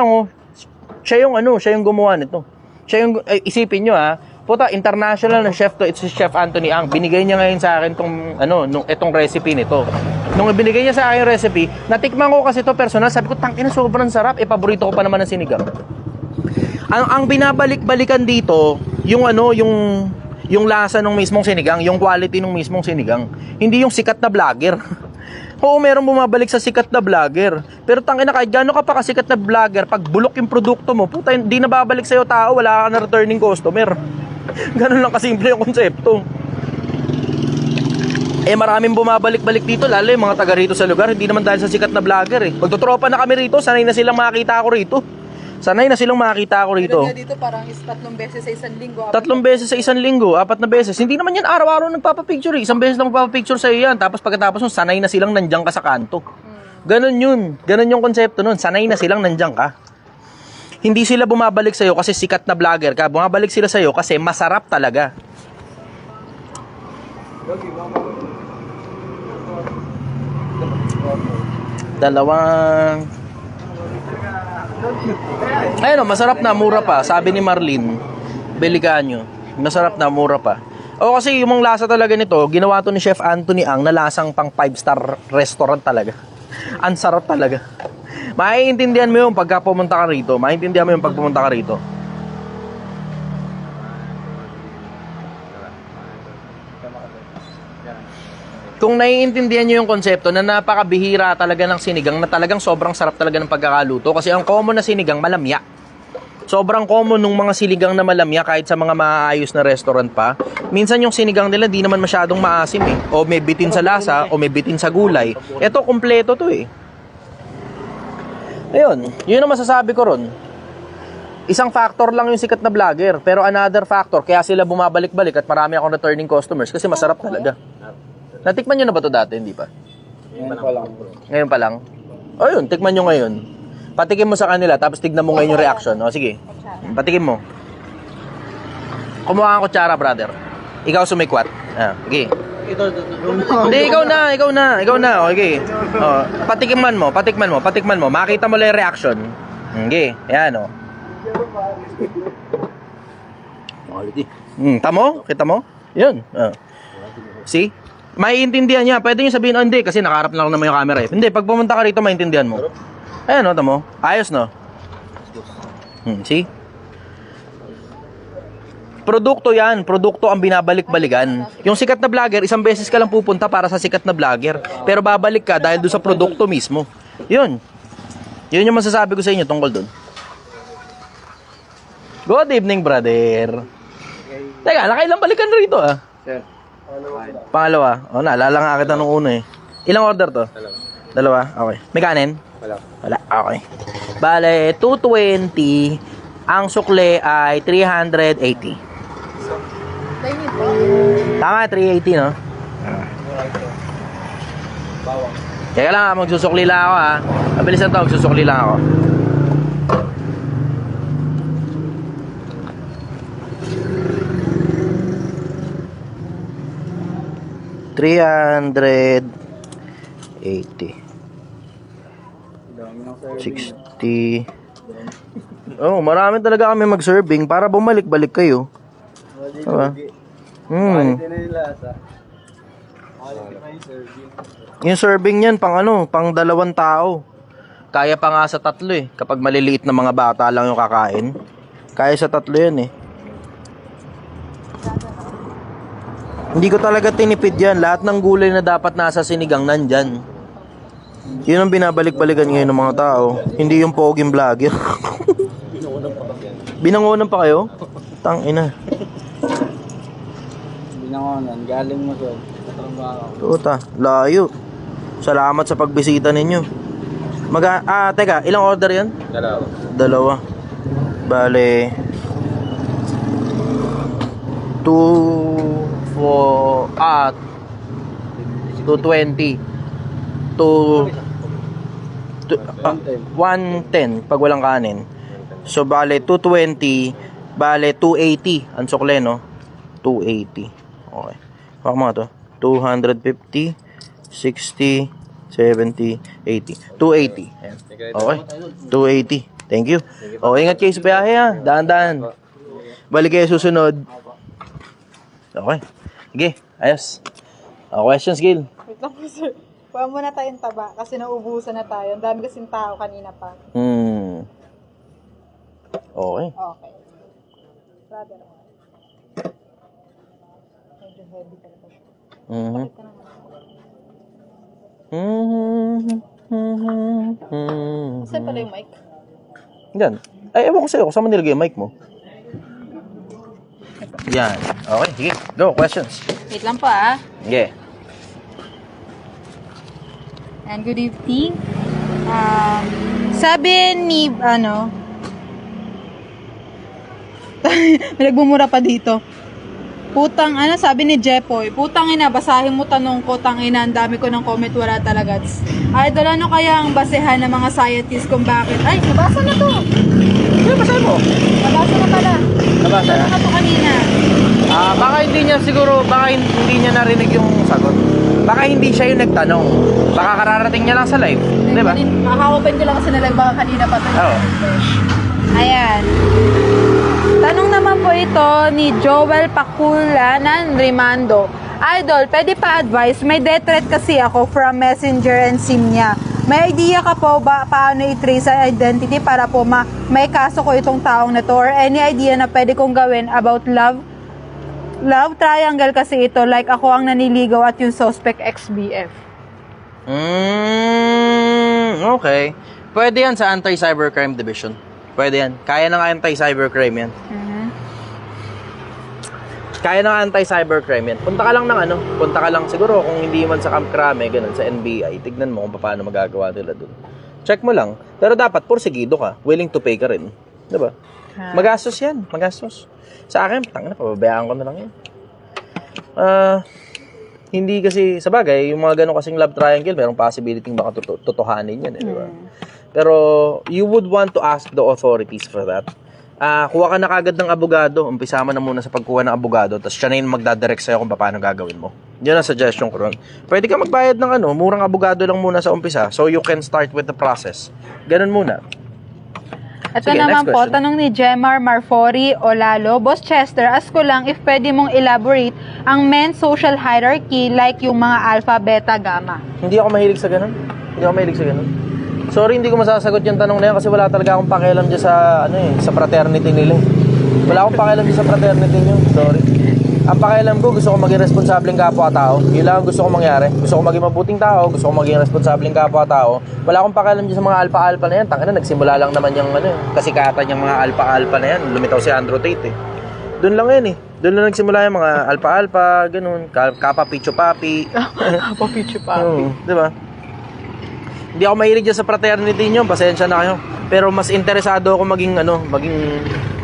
siya yung gumawa nito. Siya yung, isipin nyo puta, international na chef to, it's si Chef Anthony Ang. Binigay niya ngayon sa akin itong recipe nito. Nung ibinigay niya sa akin yung recipe, natikman ko kasi to personal, sabi ko, tangina, sobrang sarap, paborito ko pa naman ng sinigang. Ang binabalik-balikan dito, yung lasa ng mismong sinigang, yung quality ng mismong sinigang. Hindi yung sikat na vlogger. Oo, merong bumabalik sa sikat na vlogger. Pero tangina, kahit gano'n ka pa kasikat na vlogger, pag bulok yung produkto mo, puta, hindi na babalik sa'yo tao, wala ka na returning customer. Ganun lang kasimple yung konsepto. Maraming bumabalik-balik dito, lalo yung mga taga rito sa lugar, hindi naman dahil sa sikat na vlogger eh. Magtutropa na kami rito, sanay na silang makakita ako rito. Pero dito parang 3 beses sa isang linggo. 3 beses sa isang linggo, 4 na beses. Hindi naman yan araw-araw nagpapapicture eh. 1 beses lang magpapapicture sa'yo yan. Tapos pagkatapos nun, sanay na silang nandiyan ka sa kanto. Ganon yun. Ganon yung konsepto nun. Sanay na silang nandiyan ka. Hindi sila bumabalik sa'yo kasi sikat na vlogger ka. Bumabalik sila sa'yo kasi masarap talaga. Ayun, masarap na, mura pa. Sabi ni Marlene, bili ka nyo. Masarap na, mura pa. O kasi yung lasa talaga nito, ginawa to ni Chef Anthony Ang na lasang pang 5-star restaurant talaga. Ang sarap talaga. Maiintindihan mo yung pagka pumunta ka rito. Kung naiintindihan nyo yung konsepto na napakabihira talaga ng sinigang na talagang sobrang sarap talaga ng pagkakaluto kasi ang common na sinigang malamya. Sobrang common nung mga sinigang na malamya kahit sa mga maayos na restaurant pa. Minsan yung sinigang nila di naman masyadong maasim eh. O may bitin sa lasa o may bitin sa gulay. Ito, kumpleto to eh. Ayun, yun ang masasabi ko ron. Isang factor lang yung sikat na vlogger, pero another factor kaya sila bumabalik-balik at marami akong returning customers kasi masarap talaga. Natikman nyo na ba ito dati? Hindi pa? Ngayon pa lang? O yun, tikman nyo ngayon. Patikim mo sa kanila, tapos tignan mo ngayon yung reaction. O sige, patikim mo. Kumuha ang kutsara, brother. Ikaw sumikwat. Okay. Hindi, ikaw na. Okay. Patikman mo. Makita mo lang yung reaction. Okay, yan o. Quality. Tamo? Kita mo? Yun. See? Maiintindihan niya. Pwede niyo sabihin, hindi, kasi nakaharap lang naman yung camera eh. Hindi, pag pumunta ka rito, maintindihan mo. Ayan o, tamo. Ayos no? See? Produkto yan. Produkto ang binabalik-balikan. Yung sikat na vlogger, 1 beses ka lang pupunta para sa sikat na vlogger. Pero babalik ka dahil doon sa produkto mismo. Yun. Yun yung masasabi ko sa inyo tungkol doon. Good evening, brother. Teka, nakailang balikan na rito Pangalawa. O, naalala nga kita nung una eh. Ilang order to? Dalawa. Okay. May kanin? Wala. Okay. Bale, 220. Ang sukle ay 380. Tama, 380, no? Kaya lang, magsusukli lang ako ha. Mabilis na to, magsusukli lang ako. $380. 60. Oh, marami talaga kami mag-serving para bumalik-balik kayo. Diba? Yung serving niyan pang ano, pang 2 tao. Kaya pa nga sa 3 eh. Kapag maliliit na mga bata lang yung kakain. Kaya sa 3 yan eh. Hindi ko talaga tinipid yan. Lahat ng gulay na dapat nasa sinigang nandyan. Yun ang binabalik-balikan ngayon ng mga tao. Hindi yung poging vlogger. Binangonan pa kayo? Tangina. Binangonan, galing mo sa trabaho. Tuta, layo. Salamat sa pagbisita ninyo. Teka, ilang order yan? 2. Bale 220 110 pag walang kanin. So bale 220, bale 280 ang sukle, no? 280. Okay. Baka mga to. 250, 60, 70, 80. 280. Ayan. Okay. 280. Thank you. Oh, ingat kayo sa biyahe ha. Daan-daan. Balik kayo susunod. Okay. Sige, ayos. Questions, Gil? Wait lang po, sir. Kuha muna tayong taba kasi nauubusan na tayo. Ang dami kasing tao kanina pa. Okay. Okay. Brother. Medyo heavy talaga siya. Bakit ka naman? Saan pala yung mic? Yan. Ay, ewan ko sa'yo. Kasama nilagay yung mic mo. Yan. Okay, sige. Go, questions. Wait lang po ah. Sige. And good evening. Sabi ni, may nagmumura pa dito. Sabi ni Jepoy, putang ina, basahin mo tanong ko, tangina, ang dami ko ng comment, wala talaga. Idol, ano kaya ang basehan ng mga scientists kung bakit? Ay, nabasa na to. Ano ba mo? Nabasa na pala. Nabasa na? Nabasa na to kanina. Baka hindi niya narinig yung sagot. Baka hindi siya yung nagtanong. Baka kararating niya lang sa live. Di ba? Makakopen ko lang kasi nalang baka kanina pa to. Oo. Ayan. Tanong naman po ito ni Joel Paculanan Rimando. Idol, pwede pa advice? May death threat kasi ako from Messenger and SIM niya. May idea ka po ba paano i-trace ang identity para po may kaso ko itong taong na to? Or any idea na pwede kong gawin about love triangle kasi ito, like ako ang naniligaw at yung suspect ex-BF. Okay. Pwede yan sa Anti-Cybercrime Division. Pwede yan. Kaya ng Anti-Cybercrime yan. Kaya ng Anti-Cybercrime yan. Punta ka lang siguro kung hindi man sa Camp Crame, ganun, sa NBI, tignan mo kung paano magagawa nila dun. Check mo lang. Pero dapat, porsigido ka. Willing to pay ka rin. Diba? Magastos yan. Magastos. Sa akin, pababayaan ko na lang yan. Hindi kasi, sa bagay, yung mga ganun kasing love triangle, merong possibility baka totohanin yan, diba? Pero, you would want to ask the authorities for that. Kuha ka na kagad ng abogado, umpisa mo na muna sa pagkuha ng abogado, tapos siya na yung magdadirect sa'yo kung paano gagawin mo. Yun ang suggestion ko ron. Pwede ka magbayad ng murang abogado lang muna sa umpisa, so you can start with the process. Ganun muna. Ito Sige, naman next po, question. tanong ni Gemar Marfori Olalo. Boss Chester, ask ko lang if pwede mong elaborate ang men's social hierarchy like yung mga alpha, beta, gamma. Hindi ako mahilig sa ganun. Sorry, hindi ko masasagot yung tanong na yan kasi wala talaga akong pakialam dyan sa, sa fraternity nila. Wala akong pakialam dyan sa fraternity nyo. Sorry. Ang pakialam ko, gusto ko maging responsableng kapwa-tao. Yun lang ang gusto ko mangyari. Gusto ko maging mabuting tao, gusto ko maging responsableng kapwa-tao. Wala akong pakialam dyan sa mga alpha-alpha na yan. Tangina, nagsimula lang naman yung kasikatan yung mga alpha-alpha na yan. Lumitaw si Andrew Tate Doon lang yan Doon lang nagsimula yung mga alpha-alpha, ganun. Kapa-picho-papi. Kapa-picho-papi. Diba? Hindi ako mahilig dyan sa fraternity nyo. Pasensya na kayo. Pero mas interesado ako maging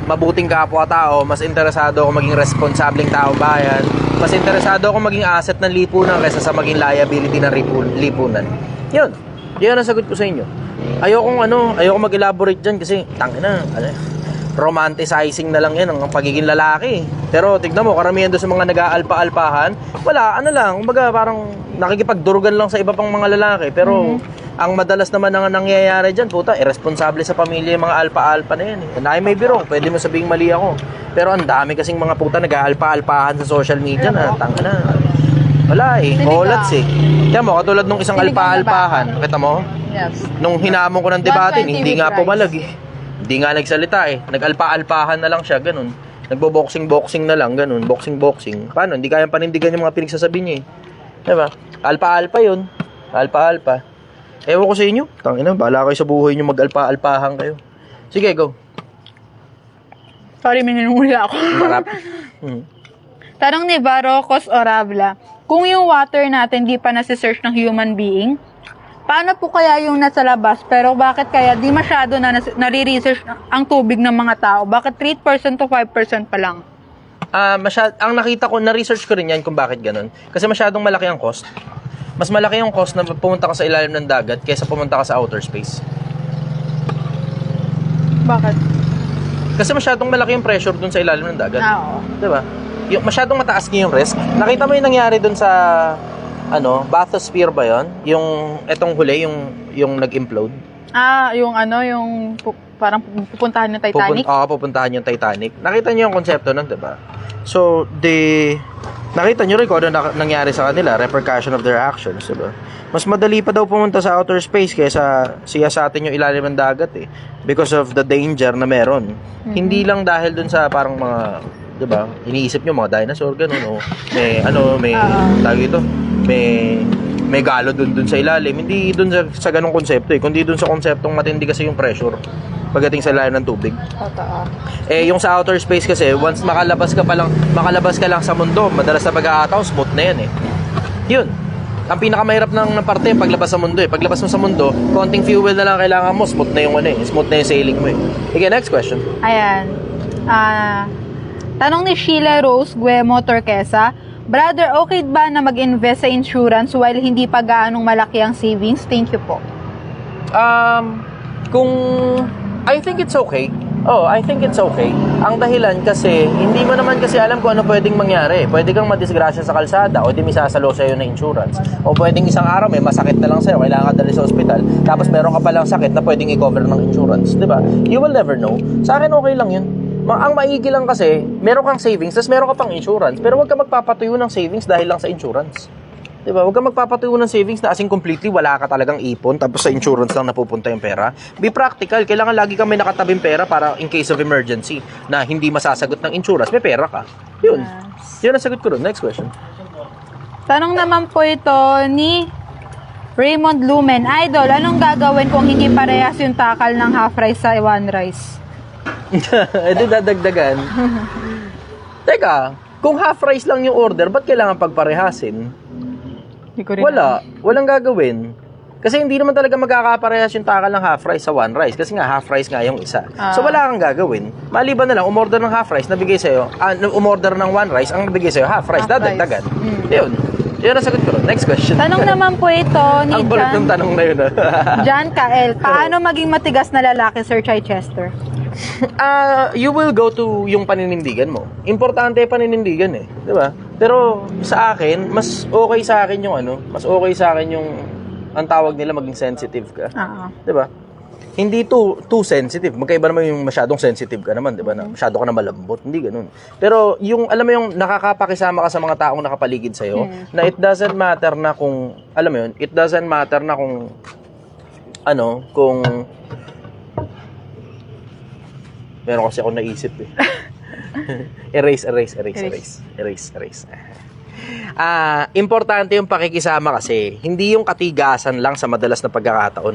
mabuting kapwa-tao, mas interesado ako maging responsableng tao bayan, mas interesado ako maging asset ng lipunan kaysa sa maging liability ng lipunan. Yun. Yan ang sagot ko sa inyo. Ayoko mag-elaborate dyan kasi, tangina, romanticizing na lang yan ang pagiging lalaki. Pero tignan mo, karamihan doon sa mga nag-aalpa-alpahan, wala, kumbaga parang nakikipagdurugan lang sa iba pang mga lalaki. Pero ang madalas naman ang nangyayari dyan, puta, irresponsible sa pamilya yung mga alpa-alpa na yan. And I may be wrong, pwede mo sabihing mali ako. Pero ang dami kasing mga puta nag-aalpa-alpahan sa social media na, tangina. Wala kolats Kaya mo, katulad nung isang alpa-alpahan, kita mo? Yes. Nung hinamon ko ng debate, 120 hindi with nga rice. pumalag Hindi nga nagsalita Nag-alpa-alpahan na lang siya, ganun. Nagbo-boxing-boxing na lang, ganun. Boxing-boxing. Paano? Hindi kayang panindigan yung mga pinagsasabi niya Diba? Alpa-alpa yun. Alpa-alpa. Ewan ko sa inyo. Tangina, bahala kayo sa buhay nyo mag-alpa-alpahan kayo. Sige, go. Sorry, minunula ako. Marap. Tanong ni Varo Cos Orabla, kung yung water natin di pa nasi-search ng human being, paano po kaya yung nasa labas pero bakit kaya di masyado na nare-research ang tubig ng mga tao? Bakit 3% to 5% pa lang? Ang nakita ko, na-research ko rin yan kung bakit ganun. Kasi masyadong malaki ang cost. Mas malaki yung cost na pumunta ka sa ilalim ng dagat kaysa pumunta ka sa outer space. Bakit? Kasi masyadong malaki yung pressure dun sa ilalim ng dagat. Oo. Diba? Yung masyadong mataas niya yung risk. Nakita mo yung nangyari dun sa bathysphere ba yon? Yung etong huli, yung nag-implode. Yung parang pupuntahan ng Titanic? Pupuntahan yung Titanic. Nakita niyo yung konsepto nun, diba? So, nakita niyo rin kung ano nangyari sa kanila, repercussion of their actions, diba? Mas madali pa daw pumunta sa outer space kaysa sa atin yung ilalim ng dagat because of the danger na meron. Hindi lang dahil dun sa parang mga, diba, iniisip nyo mga dinosaur, ganun, may galo dun sa ilalim. Hindi dun sa ganung konsepto kundi dun sa konseptong matindi kasi yung pressure pagdating sa ilalim ng tubig. Totoo. Yung sa outer space kasi, once makalabas ka lang sa mundo, madalas na pag-aataw, smooth na yan Yun. Ang pinakamahirap ng parte, paglabas sa mundo Paglabas mo sa mundo, konting fuel na lang kailangan mo, smooth na yung smooth na yung sailing mo Okay, next question. Ayan. Tanong ni Sheila Rose Guemo Torquesa, Brother, okay ba na mag-invest sa insurance while hindi pa gaanong malaki ang savings? Thank you po. I think it's okay. I think it's okay. Ang dahilan kasi, hindi mo naman kasi alam kung ano pwedeng mangyari. Pwede kang madisgrasya sa kalsada o di may sasalo sa'yo na insurance. O pwedeng isang araw may masakit na lang sa'yo, kailangan ka dali sa ospital. Tapos meron ka palang sakit na pwedeng i-cover ng insurance. Diba? You will never know. Sa akin okay lang yun. Ang maigi lang kasi, meron kang savings, tapos meron ka pang insurance. Pero huwag ka magpapatuyo ng savings dahil lang sa insurance. Diba? Huwag ka magpapatuyo ng savings na asing completely wala ka talagang ipon tapos sa insurance lang napupunta yung pera. Be practical. Kailangan lagi kang may nakatabing pera para in case of emergency na hindi masasagot ng insurance, may pera ka. Yun. Yun ang sagot ko rin. Next question. Tanong naman po ito ni Raymond Lumen. Idol, anong gagawin kung hindi parehas yung takal ng half rice sa one rice? Ito dadagdagan. Teka, kung half rice lang yung order, ba't kailangan pagparehasin? Walang gagawin. Kasi hindi naman talaga magkakaparehas yung takal ng half rice sa one rice. Kasi nga, half rice nga yung isa. So, wala kang gagawin. Maliban na lang, umorder ng half rice, nabigay sa'yo, umorder ng one rice, ang nabigay sa'yo, half rice, dadagdagan. Yun. Yun ang sagot ko. Next question. Tanong naman po ito ni ang bulat ng tanong na yun. John Kael. Paano maging matigas na lalaki, Sir Chichester? You will go to yung paninindigan mo. Importante paninindigan di ba? Pero sa akin, mas okay sa akin yung ang tawag nila maging sensitive ka. Di ba? Hindi too sensitive. Magkaiba naman yung masyadong sensitive ka naman, di ba? Na masyado ka na malambot. Hindi ganun. Pero yung, alam mo yung nakakapakisama ka sa mga taong nakapaligid sa'yo, na it doesn't matter na kung, alam mo yun, it doesn't matter na kung, meron kasi ako naisip erase. Importante yung pakikisama kasi hindi yung katigasan lang sa madalas na pagkakataon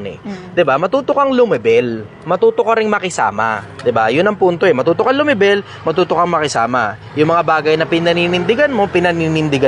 'di ba? Matuto kang lumibel, matuto ka ring makisama, 'di ba? 'Yun ang punto matuto kang lumibel, matuto kang makisama. Yung mga bagay na pinaninindigan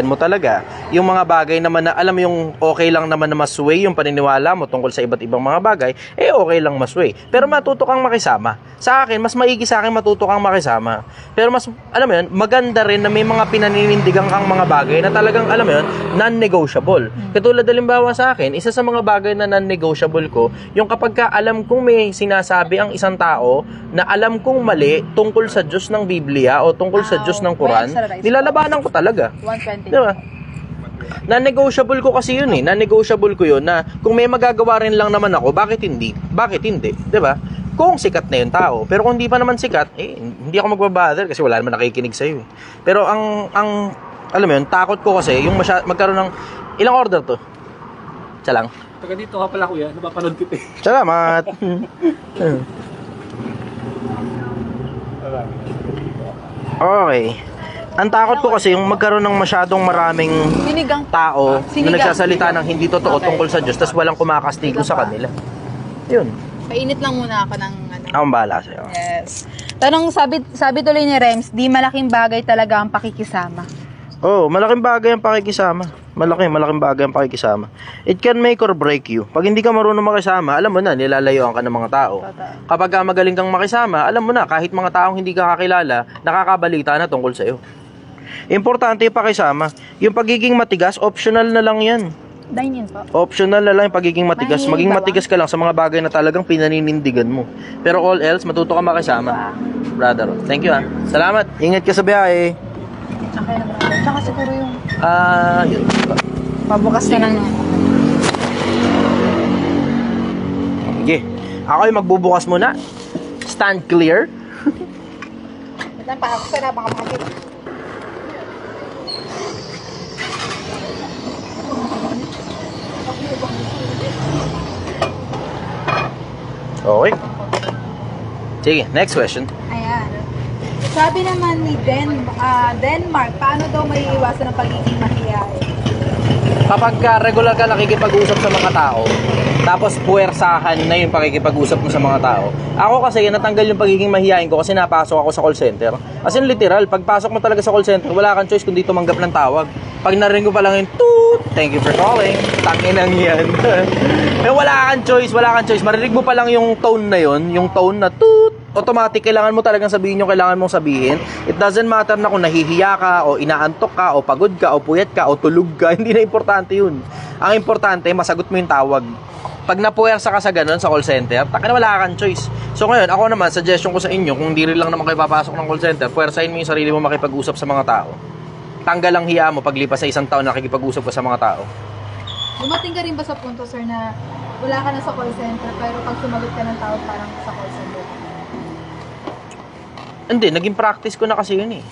mo talaga. Yung mga bagay naman na alam mo yung okay lang naman na masway yung paniniwala mo tungkol sa iba't ibang mga bagay, okay lang masway. Pero matuto kang makisama. Sa akin, mas maigi sa akin matuto kang makisama. Pero mas alam mo 'yun, maganda rin na may mga pinaninindigan kang mga bagay bagay na talagang, alam mo yun, non-negotiable. Katulad halimbawa sa akin, isa sa mga bagay na non-negotiable ko, yung kapag ka alam kong may sinasabi ang isang tao na alam kong mali tungkol sa Diyos ng Biblia o tungkol sa Diyos ng Quran, nilalabanan ko talaga. 120. Diba? Non-negotiable ko kasi yun eh. Non-negotiable ko yun na kung may magagawa rin lang naman ako, bakit hindi? Bakit hindi? Diba? Kung sikat na yung tao. Pero kung hindi pa naman sikat, hindi ako magbabother kasi wala naman nakikinig sa'yo eh. Pero ang alam mo yun, takot ko kasi yung magkaroon ng, ilang order to? Isa lang. Taga dito ka pala kuya, napapanood kita eh. Salamat. Okay. Ang takot ko kasi yung magkaroon ng masyadong maraming Sinigang. tao na Sinigang. nagsasalita ng hindi totoo Okay. tungkol sa Diyos tapos walang kumakastigo sa kanila. Yun. Painit lang muna ako ng ano. Akong bahala sa'yo. Yes. Tanong, sabi tuloy ni Rems, di malaking bagay talaga ang pakikisama. Oh, malaking bagay ang pakikisama. Malaking bagay ang pakikisama. It can make or break you. Pag hindi ka marunong makisama, alam mo na, nilalayuan ka ng mga tao. Kapag ka magaling kang makisama, alam mo na, kahit mga taong hindi ka kakilala, nakakabalita na tungkol sa'yo. Importante yung pakisama. Yung pagiging matigas, optional na lang yan. Dine in po. Optional na lang yung pagiging matigas. Mahilig Maging ba? Matigas ka lang sa mga bagay na talagang pinaninindigan mo. Pero all else, matuto ka makisama. Brother, thank you Salamat. Ingat ka sa biyahe. Okay na ba? Tsaka siguro yung Yun. pabukas ka ng... Sige. Ako yung magbubukas muna. Stand clear. Ito pa ako sa baka makakita. Okay. Sige, next question. Ayan. Sabi naman ni Denmark, paano daw maiiwasan ang pagiging mahiyain? Kapag ka regular ka nakikipag-usap sa mga tao, tapos puwersahan na yung pakikipag-usap mo sa mga tao. Ako kasi, natanggal yung pagiging mahihain ko kasi napasok ako sa call center. As in literal, pagpasok mo talaga sa call center, wala kang choice kundi tumanggap ng tawag. Pag narinig ko pa lang yung toot, thank you for calling, tanginang yan. Eh, wala kang choice. Marinig mo pa lang yung tone na yon, yung tone na toot, automatic, kailangan mo talagang sabihin yung kailangan mong sabihin. It doesn't matter na kung nahihiya ka, o inaantok ka, o pagod ka, o puyat ka, o tulog ka. Hindi na importante yun. Ang importante, masagot mo yung tawag. Pag napuwersa ka sa ganun sa call center, taka na wala kang choice. So ngayon, ako naman, suggestion ko sa inyo, kung di rin lang naman kayo papasok ng call center, puwersahin mo yung sarili mo makipag-usap sa mga tao. Tanggal ang hiya mo paglipas sa isang taon na nakikipag-usap ka sa mga tao. Dumating ka rin ba sa punto, sir, na wala ka na sa call center, pero pag sumagot ka ng tawag, parang sa call center? Hindi, naging practice ko na kasi yun eh.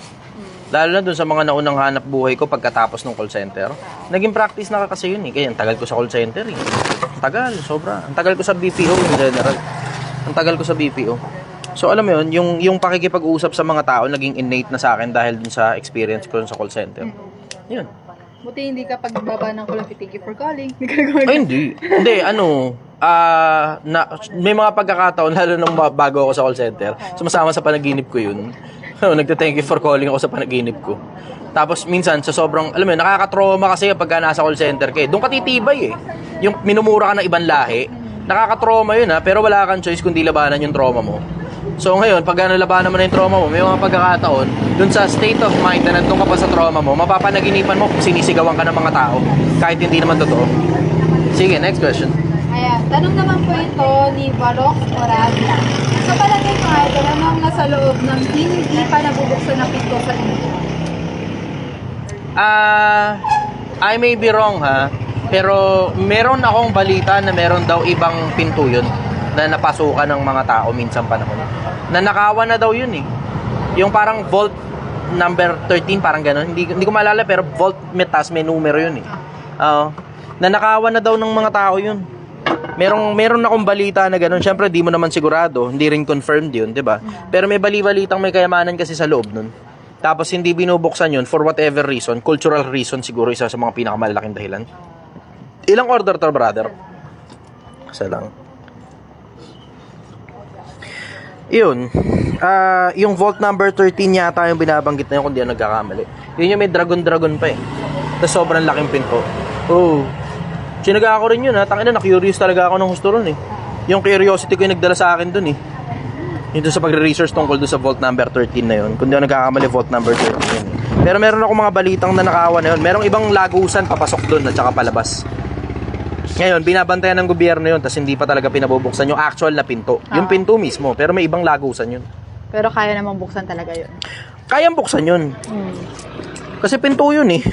Lalo na dun sa mga naunang hanap buhay ko pagkatapos ng call center. Naging practice na kasi yun eh. Kaya ang tagal ko sa call center eh. Ang tagal, sobra. Ang tagal ko sa BPO in general. Ang tagal ko sa BPO. So alam mo yun, yung pakikipag-usap sa mga tao naging innate na sa akin dahil dun sa experience ko dun sa call center. Yun. Buti hindi ka pagbaba ng call, thank you for calling. Ay, hindi. Hindi, may mga pagkakataon, lalo nung bago ako sa call center, sumasama sa panaginip ko yun. Nagte-thank you for calling ako sa panaginip ko. Tapos minsan, sa sobrang, alam mo yun, nakaka-trauma kasi pagka nasa call center ka eh. Doon ka titibay eh. Yung minumura ka ng ibang lahi, nakaka-trauma yun ha, pero wala kang choice kundi labanan yung trauma mo. So ngayon, pag nalabanan mo na yung trauma mo, may mga pagkakataon, dun sa state of mind na nandun ka pa sa trauma mo, mapapanaginipan mo kung sinisigawan ka ng mga tao, kahit hindi naman totoo. Sige, next question. Ayan, tanong naman po ito ni Baroque Moravia. Sa palagay mo, idol, anong nasa loob ng hindi pa nabubuksan na pinto sa inyo? I may be wrong ha, pero meron akong balita na meron daw ibang pinto yun na napasukan ng mga tao minsan panahon. Nanakawan na daw yun eh. Yung parang vault number 13, parang gano'n. Hindi ko maalala, pero vault metas, may numero yun eh. Nanakawan na daw ng mga tao yun. Meron akong balita na gano'n. Siyempre, di mo naman sigurado. Hindi rin confirmed yun, di ba? Pero may balitang may kayamanan kasi sa loob nun. Tapos hindi binubuksan yun for whatever reason. Cultural reason siguro isa sa mga pinakamalaking dahilan. Ilang order to, brother? Isa lang. Yun. Yung vault number 13 yata yung binabanggit na yun kung di ako nagkakamali. Yun yung may dragon pa eh. Tapos sobrang laking pinto. Oh. Sinaga ako rin yun ha. Tangina, na-curious talaga ako ng gusto ron eh. Yung curiosity ko yung nagdala sa akin dun eh. Yung dun sa pagre-research tungkol dun sa vault number 13 na yun. Kung di ako nagkakamali, vault number 13 yun eh. Pero meron ako mga balitang na nakawan na yun. Merong ibang lagusan papasok doon at saka palabas. Ngayon, binabantayan ng gobyerno yun, tapos hindi pa talaga pinabubuksan yung actual na pinto. Yung pinto mismo, pero may ibang lagusan yun. Pero kaya namang buksan talaga yun. Kayang buksan yun. Kasi pinto yun eh.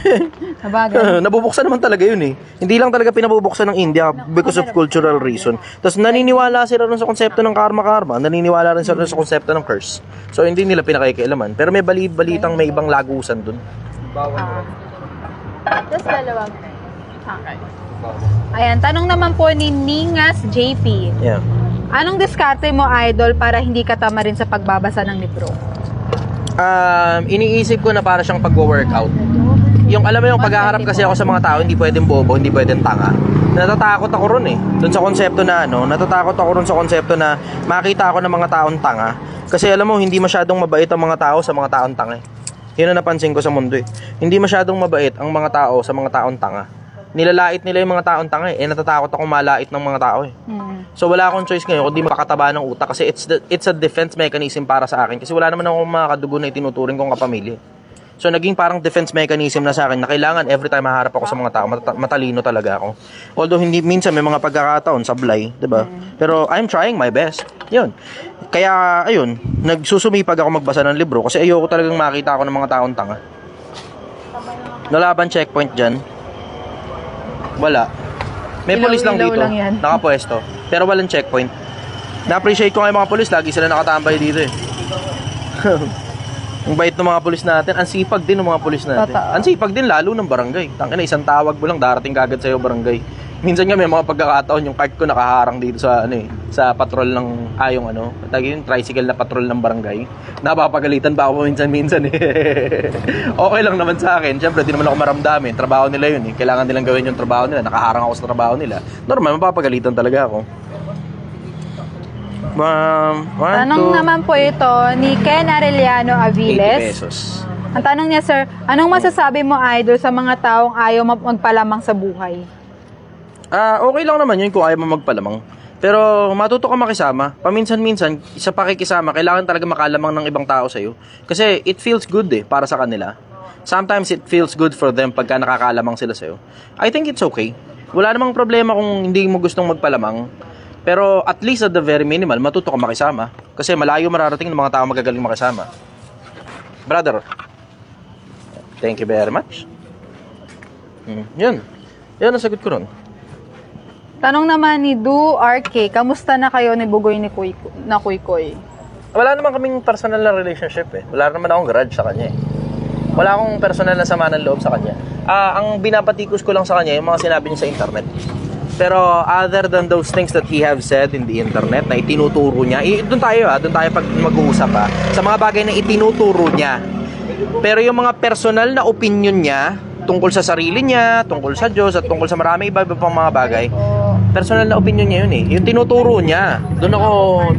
Sabagay. Nabubuksan naman talaga yun eh. Hindi lang talaga pinabubuksan ng India because of cultural reason. Tapos naniniwala sila rin sa konsepto ng karma-karma. Naniniwala rin sila sa konsepto ng curse. So hindi nila pinakikialaman. Pero may balitang may ibang lagusan dun. Tapos dalawang. Okay. Ayan, tanong naman po ni Ningas JP. Yeah. Anong diskarte mo, idol, para hindi ka tama rin sa pagbabasa ng libro? Iniisip ko na para siyang pagwo-workout. Yung alam mo yung paghaharap kasi ako sa mga tao, hindi pwedeng bobo, hindi pwedeng tanga. Natatakot ako ron eh. Doon sa konsepto na natatakot ako ron sa konsepto na makita ako ng mga taong tanga. Kasi alam mo, hindi masyadong mabait ang mga tao sa mga taong tanga. Yun ang napansin ko sa mundo eh. Hindi masyadong mabait ang mga tao sa mga taong tanga. Nilalait nila yung mga taong tanga eh. Natatakot ako malait ng mga tao eh. So wala akong choice ngayon kundi makataba ng utak kasi it's a defense mechanism para sa akin kasi wala naman akong mga kadugo na itinuturing kong kapamilya. So naging parang defense mechanism na sa akin na kailangan every time maharap ako sa mga tao, matalino talaga ako. Although hindi minsan may mga pagkakataon sablay, 'di ba? Pero I'm trying my best. 'Yun. Kaya ayun, nagsusumipag ako magbasa ng libro kasi ayoko talagang makita ako ng mga taong tanga. Nalaban checkpoint diyan. Wala. May pulis lang dito, nakapwesto. Pero walang checkpoint. Na-appreciate ko nga yung mga pulis, lagi sila nakatambay dito eh. Ang bait ng mga pulis natin, ang sipag din ng mga pulis natin. Ang sipag din lalo ng barangay. Tangina, isang tawag mo lang, darating kagad sa'yo barangay. Minsan nga may mga pagkakataon, yung cart ko nakaharang dito sa sa patrol ng yung tricycle na patrol ng barangay. Napapagalitan pa ako minsan eh. Okay lang naman sa akin. Syempre, di naman ako maramdamin. Trabaho nila yun eh. Kailangan nilang gawin yung trabaho nila. Nakaharang ako sa trabaho nila. Normal, mapapagalitan talaga ako. Tanong naman po ito ni Ken Arellano Aviles. 80 pesos. Ang tanong niya, sir, anong masasabi mo, idol, sa mga taong ayaw magpalamang sa buhay? Okay lang naman yun kung ayaw mo magpalamang. Pero matuto ka makisama. Paminsan-minsan, sa pakikisama, kailangan talaga makalamang ng ibang tao sa'yo. Kasi it feels good eh, para sa kanila. Sometimes it feels good for them pagka nakakalamang sila sa'yo. I think it's okay. Wala namang problema kung hindi mo gustong magpalamang. Pero at least at the very minimal, matuto ka makisama. Kasi malayo mararating ng mga tao magagaling makisama. Brother, thank you very much. Yan ang sagot ko ron. Tanong naman ni Du RK, kamusta na kayo ni Bugoy na Kuykoy? Wala naman kaming personal na relationship eh. Wala naman akong grudge sa kanya eh. Wala akong personal na sama ng loob sa kanya. Ang binapatikos ko lang sa kanya yung mga sinabi niya sa internet. Pero other than those things that he have said in the internet na itinuturo niya, doon tayo pag mag-uusap sa mga bagay na itinuturo niya. Pero yung mga personal na opinion niya tungkol sa sarili niya, tungkol sa Diyos at tungkol sa marami iba pang mga bagay, personal na opinion niya yun eh. Yung tinuturo niya, doon ako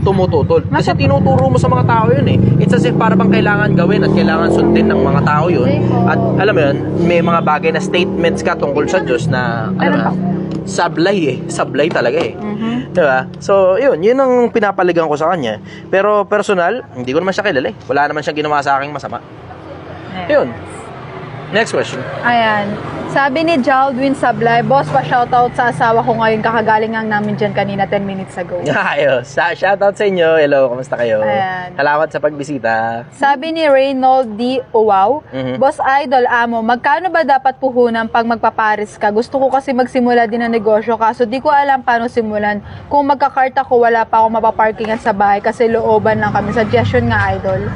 tumututol. Kasi tinuturo mo sa mga tao yun eh. It's as if para bang kailangan gawin at kailangan sundin ng mga tao yun. At alam mo yun, may mga bagay na statements ka tungkol sa Diyos na sablay talaga eh. Diba? So yun ang pinapaligan ko sa kanya. Pero personal, hindi ko naman siya kilala eh. Wala naman siyang ginawa sa aking masama. Yun. Next question. Ayan. Sabi ni Jaldwin Sablay, boss, pa-shoutout sa asawa ko ngayon. Kakagaling lang namin dyan kanina 10 minutes ago. Ayos. Shoutout sa inyo. Hello, kamusta kayo? Ayan. Salamat sa pagbisita. Sabi ni Reynold D. Uwaw, Boss Idol, amo, magkano ba dapat puhunan pag magpaparis ka? Gusto ko kasi magsimula din ng negosyo, kaso di ko alam paano simulan. Kung magkakarta ko, wala pa akong mapaparkingan sa bahay kasi looban lang kami. Suggestion nga, Idol.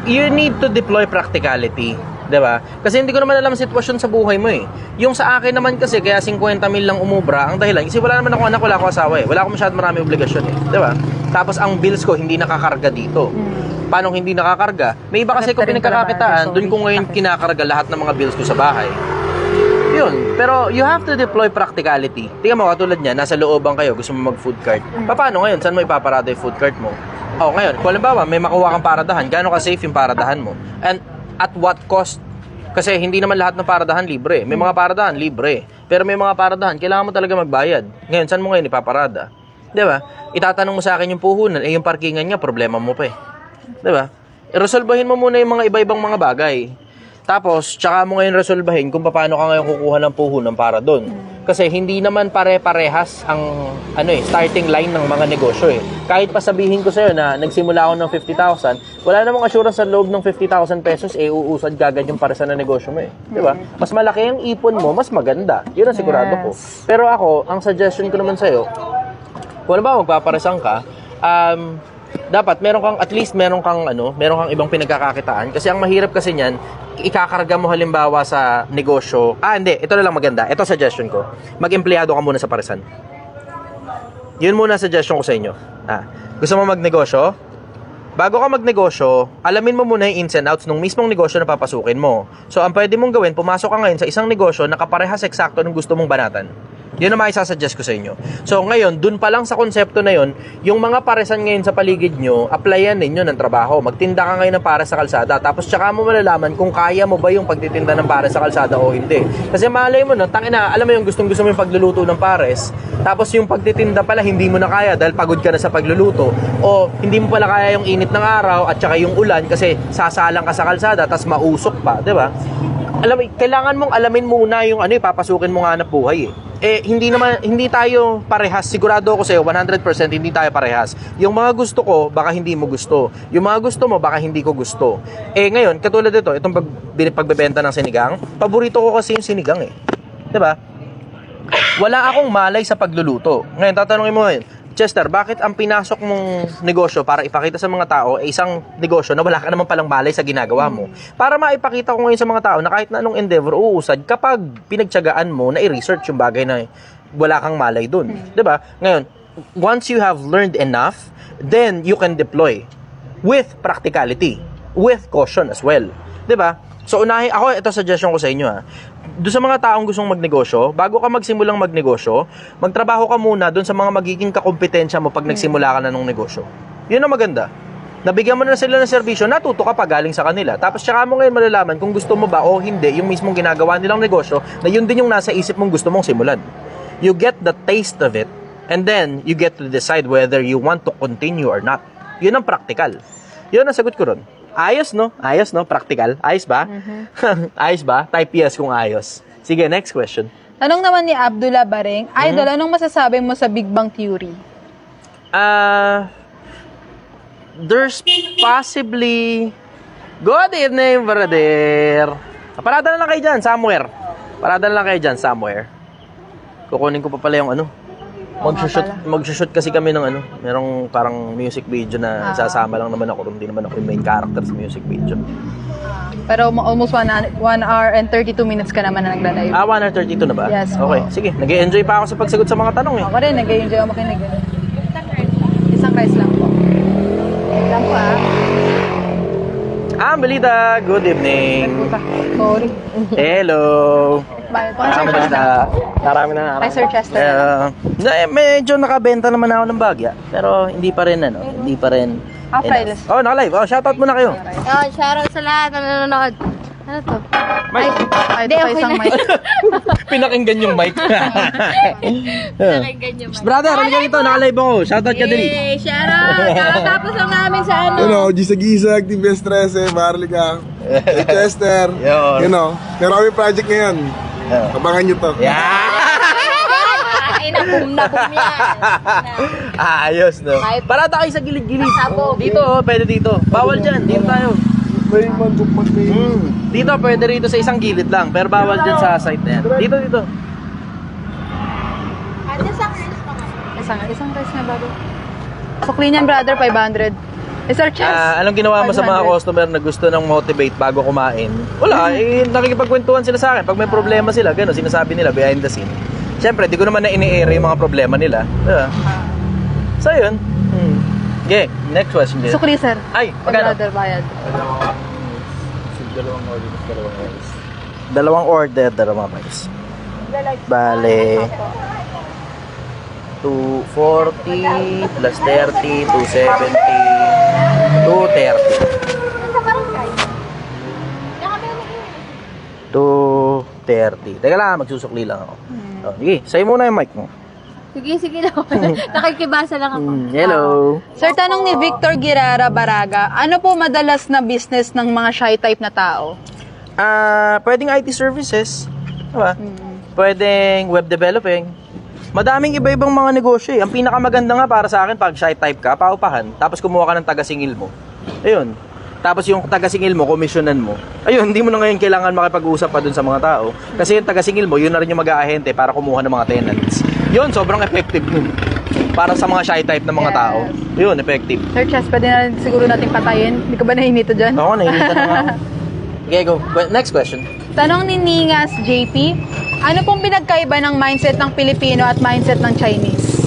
You need to deploy practicality. Diba? Kasi hindi ko naman alam ang sitwasyon sa buhay mo eh. Yung sa akin naman kasi, kaya 50 mil lang umubra, ang dahilan, kasi wala naman ako anak, wala ako asawa eh. Wala akong masyadong marami obligasyon eh. Diba? Tapos ang bills ko, hindi nakakarga dito. Paano hindi nakakarga? May iba kasi ko pinagkakakitaan, dun ko ngayon kinakarga lahat ng mga bills ko sa bahay. Yun. Pero you have to deploy practicality. Tingnan mo, katulad niya, nasa looban kayo, gusto mo mag-food cart. Paano ngayon? Saan mo ipaparada yung food cart mo? Ngayon, kung halimbawa, may makuha kang paradahan, gaano ka safe yung paradahan mo? And at what cost? Kasi hindi naman lahat ng paradahan libre. May mga paradahan libre. Pero may mga paradahan, kailangan mo talaga magbayad. Ngayon, saan mo ngayon ipaparada? Diba? Itatanong mo sa akin yung puhunan, yung parkingan niya, problema mo pa eh. Diba? resolbahin mo muna yung mga iba-ibang mga bagay. Tapos, tsaka mo ngayon resolbahin kung paano ka ngayon kukuha ng puhunan para doon. Kasi hindi naman pare-parehas ang starting line ng mga negosyo eh. Kahit pa sabihin ko sa'yo na nagsimula ako ng 50,000, wala namang assurance sa loob ng 50,000 pesos, uusad kagad yung para sa negosyo mo eh. Di ba? Mas malaki ang ipon mo, mas maganda. Yun ang sigurado ko. Pero ako, ang suggestion ko naman sa'yo, kung ano ba magpaparesan ka, dapat at least meron kang ibang pinagkakakitaan kasi ang mahirap kasi niyan ikakarga mo halimbawa sa negosyo. Hindi, ito na lang maganda. Ito suggestion ko. Mag-empleyado ka muna sa paresan. Yun muna suggestion ko sa inyo. Gusto mo magnegosyo? Bago ka magnegosyo, alamin mo muna yung ins and outs ng mismong negosyo na papasukin mo. So, ang pwede mong gawin, pumasok ka ngayon sa isang negosyo na kaparehas eksakto ng gusto mong banatan. Yun ang maisasuggest ko sa inyo. So, ngayon, dun pa lang sa konsepto na yun, yung mga paresan ngayon sa paligid nyo, applyan ninyo ng trabaho. Magtinda ka ngayon ng pares sa kalsada. Tapos, tsaka mo malalaman kung kaya mo ba yung pagtitinda ng pares sa kalsada o hindi. Kasi malay mo na, alam mo yung gustong-gusto mo yung pagluluto ng pares, tapos yung pagtitinda pala, hindi mo na kaya dahil pagod ka na sa pagluluto. O, hindi mo pala kaya yung init ng araw at tsaka yung ulan kasi sasalang ka sa kalsada, tapos mausok pa, di ba? Kailangan mong alamin muna yung papasukin mo nga na buhay eh. Hindi tayo parehas. Sigurado ako sa'yo, 100% hindi tayo parehas. Yung mga gusto ko, baka hindi mo gusto. Yung mga gusto mo, baka hindi ko gusto. Ngayon, katulad ito, itong pagbebenta ng sinigang, paborito ko kasi yung sinigang eh. Diba? Wala akong malay sa pagluluto. Ngayon, tatanungin mo ngayon, Chester, bakit ang pinasok mong negosyo para ipakita sa mga tao ay isang negosyo na wala ka naman palang malay sa ginagawa mo? Para maipakita ko ngayon sa mga tao na kahit na anong endeavor, uusad kapag pinagtiyagaan mo na i-research yung bagay na wala kang malay dun. Diba? Ngayon, once you have learned enough, then you can deploy with practicality, with caution as well. Diba? So, ito suggestion ko sa inyo doon sa mga taong gustong magnegosyo, bago ka magsimulang magnegosyo, magtrabaho ka muna doon sa mga magiging kakompetensya mo pag nagsimula ka na ng negosyo. Yun ang maganda. Nabigyan mo na sila ng serbisyo, natuto ka pa galing sa kanila. Tapos tsaka mo ngayon malalaman kung gusto mo ba o hindi yung mismong ginagawa nilang negosyo na yun din yung nasa isip mong gusto mong simulan. You get the taste of it and then you get to decide whether you want to continue or not. Yun ang practical. Yun ang sagot ko ron. Ayos, no? Practical. Ayos ba? Ayos ba? Type yes kung ayos. Sige, next question. Tanong naman ni Abdullah Bareng, Idol, anong masasabi mo sa Big Bang Theory? There's possibly... Good evening, brother. Parada na lang kayo dyan, somewhere. Kukunin ko pa pala yung Mag-shoot kasi kami ng merong parang music video na sasama lang naman ako. Hindi naman ako yung main character sa music video. Pero almost 1 hour and 32 minutes ka naman na nagla-live. 1 hour 32 na ba? Yes. Okay, sige. Nag-e-enjoy pa ako sa pagsagot sa mga tanong eh. Ako rin, nag-enjoy ako makinig. Isang rice lang po. Lang po Melita, good evening. Sorry. Hello. Bye po. Sir Chester. Marami na. Hi, Sir Chester. Medyo nakabenta naman ako ng bagya. Pero hindi pa rin Off-riles. Naka-live. Shoutout muna kayo. Shoutout sa lahat na nanonood. Ano to? Mic. Ay, ito pa isang mic. Pinakinggan yung mic. Nakinggan nyo man. Brother, ano ganito? Naka-live ako. Shoutout ka din. Hey, shoutout! Kakatapos lang namin sa Gisag-gisag, Team Best 13, Marlica, Chester, meron kami project ngayon. Abangan nyo to. Na-boom yan. Ayos, no? Parada kayo sa gilid-gilid. Dito, pwede dito. Bawal dyan, dito tayo. May mandukman Dito, pwede rito sa isang gilid lang. Pero bawal dyan sa site na yan. Dito. Isang rice na bago. Sukli niyan, brother, 500. Sir Chess. Anong ginawa mo sa mga customer na gusto ng motivate bago kumain? Wala, nakikipagkwentuhan sila sa akin. Pag may problema sila, gano'n, sinasabi nila behind the scene. Siyempre, di ko naman na ini-air yung mga problema nila. Diba? So, yun. Okay, next question. Sukli, sir. Ay, magkano? Brother, bayad. Dalawang order, dalawang rice. Bale, 240 plus 30, 270, 230. 230. Teka lang, magsusukli lang ako. Sige, sa'yo muna yung mic mo. Sige lang. Nakikibasa lang ako. Hello. Sir, tanong ni Victor Girara Baraga, ano po madalas na business ng mga shy type na tao? Pwedeng IT services. Diba? Pwedeng web developing. Madaming iba-ibang mga negosyo eh. Ang pinakamaganda nga para sa akin, pag shy type ka, paupahan, tapos kumuha ka ng taga-singil mo. Ayun. Tapos yung taga-singil mo, komisyonan mo. Ayun, hindi mo na ngayon kailangan makipag-usap pa dun sa mga tao. Kasi yung taga-singil mo, yun na rin yung mag-aahente para kumuha ng mga tenants. Yun, sobrang effective nun. Para sa mga shy type ng mga tao. Yun, effective. Sir Chess, pwede na siguro natin patayin. Hindi ka ba nahinito dyan? Oo, nahinita na nga ako. Okay, go. Next question. Tanong ni Ningas JP, ano pong pinagkaiba ng mindset ng Pilipino at mindset ng Chinese?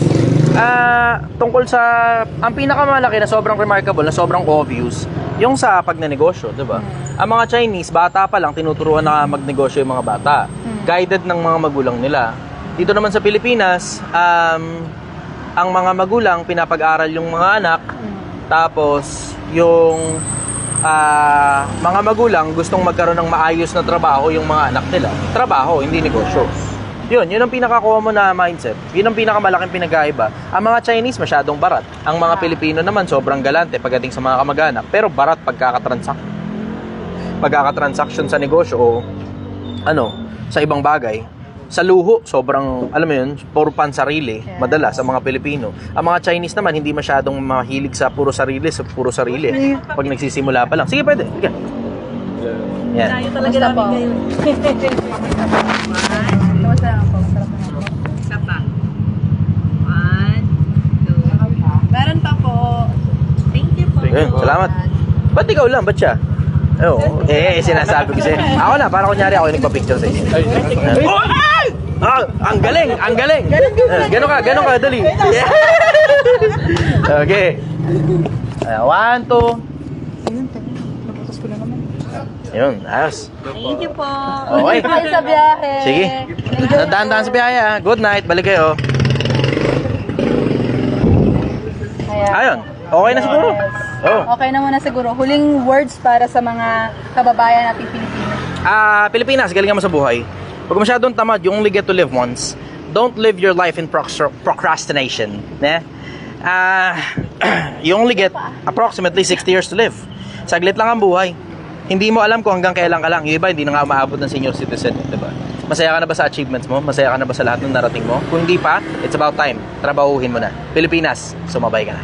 Tungkol sa, ang pinakamalaki na sobrang remarkable, na sobrang obvious, yung sa pagnenegosyo, di ba? Ang mga Chinese, bata pa lang, tinuturuan na magnegosyo yung mga bata. Guided ng mga magulang nila. Dito naman sa Pilipinas, ang mga magulang, pinapag-aral yung mga anak, tapos yung mga magulang gustong magkaroon ng maayos na trabaho yung mga anak nila. Trabaho, hindi negosyo. Yun ang pinaka-common na mindset. Yun ang pinakamalaking pinagkaiba. Ang mga Chinese masyadong barat. Ang mga Pilipino naman sobrang galante pagdating sa mga kamag-anak. Pero barat pagkakatransaction sa negosyo o sa ibang bagay. Sa luho, sobrang, alam mo yun, puro pansarili, madalas, sa mga Pilipino. Ang mga Chinese naman, hindi masyadong mahilig sa puro sarili. Pag nagsisimula pa lang. Sige, pwede. Sige. Yan. Kamusta po? Kamusta lang po? Isa pa. 1, 2. Meron pa po. Thank you po. Ayun, salamat. Ba't ikaw lang? Ba't siya? Oo. Sinasabi ko sa'yo. Ako na, para kunyari ako yung nagpa-picture sa inyo. Ang galing! Ang galing! Ganon ka, dali. Okay. 1, 2. Ayun, ayos. Thank you po. Okay. Bye sa biyahe. Sige. Dahan-dahan sa biyahe ha. Good night. Balik kayo. Ayun. Okay na siguro. Oh. Okay na muna siguro. Huling words para sa mga kababayan nating Pilipino. Pilipinas, galingan mo sa buhay. Huwag masyadong tamad, you only get to live once. Don't live your life in procrastination. You only get approximately 60 years to live. Saglit lang ang buhay. Hindi mo alam kung hanggang kailan ka lang. Yung iba, hindi na nga umaabot ng senior citizen. Diba? Masaya ka na ba sa achievements mo? Masaya ka na ba sa lahat ng narating mo? Kung hindi pa, it's about time. Trabahuhin mo na. Pilipinas, sumabay ka na.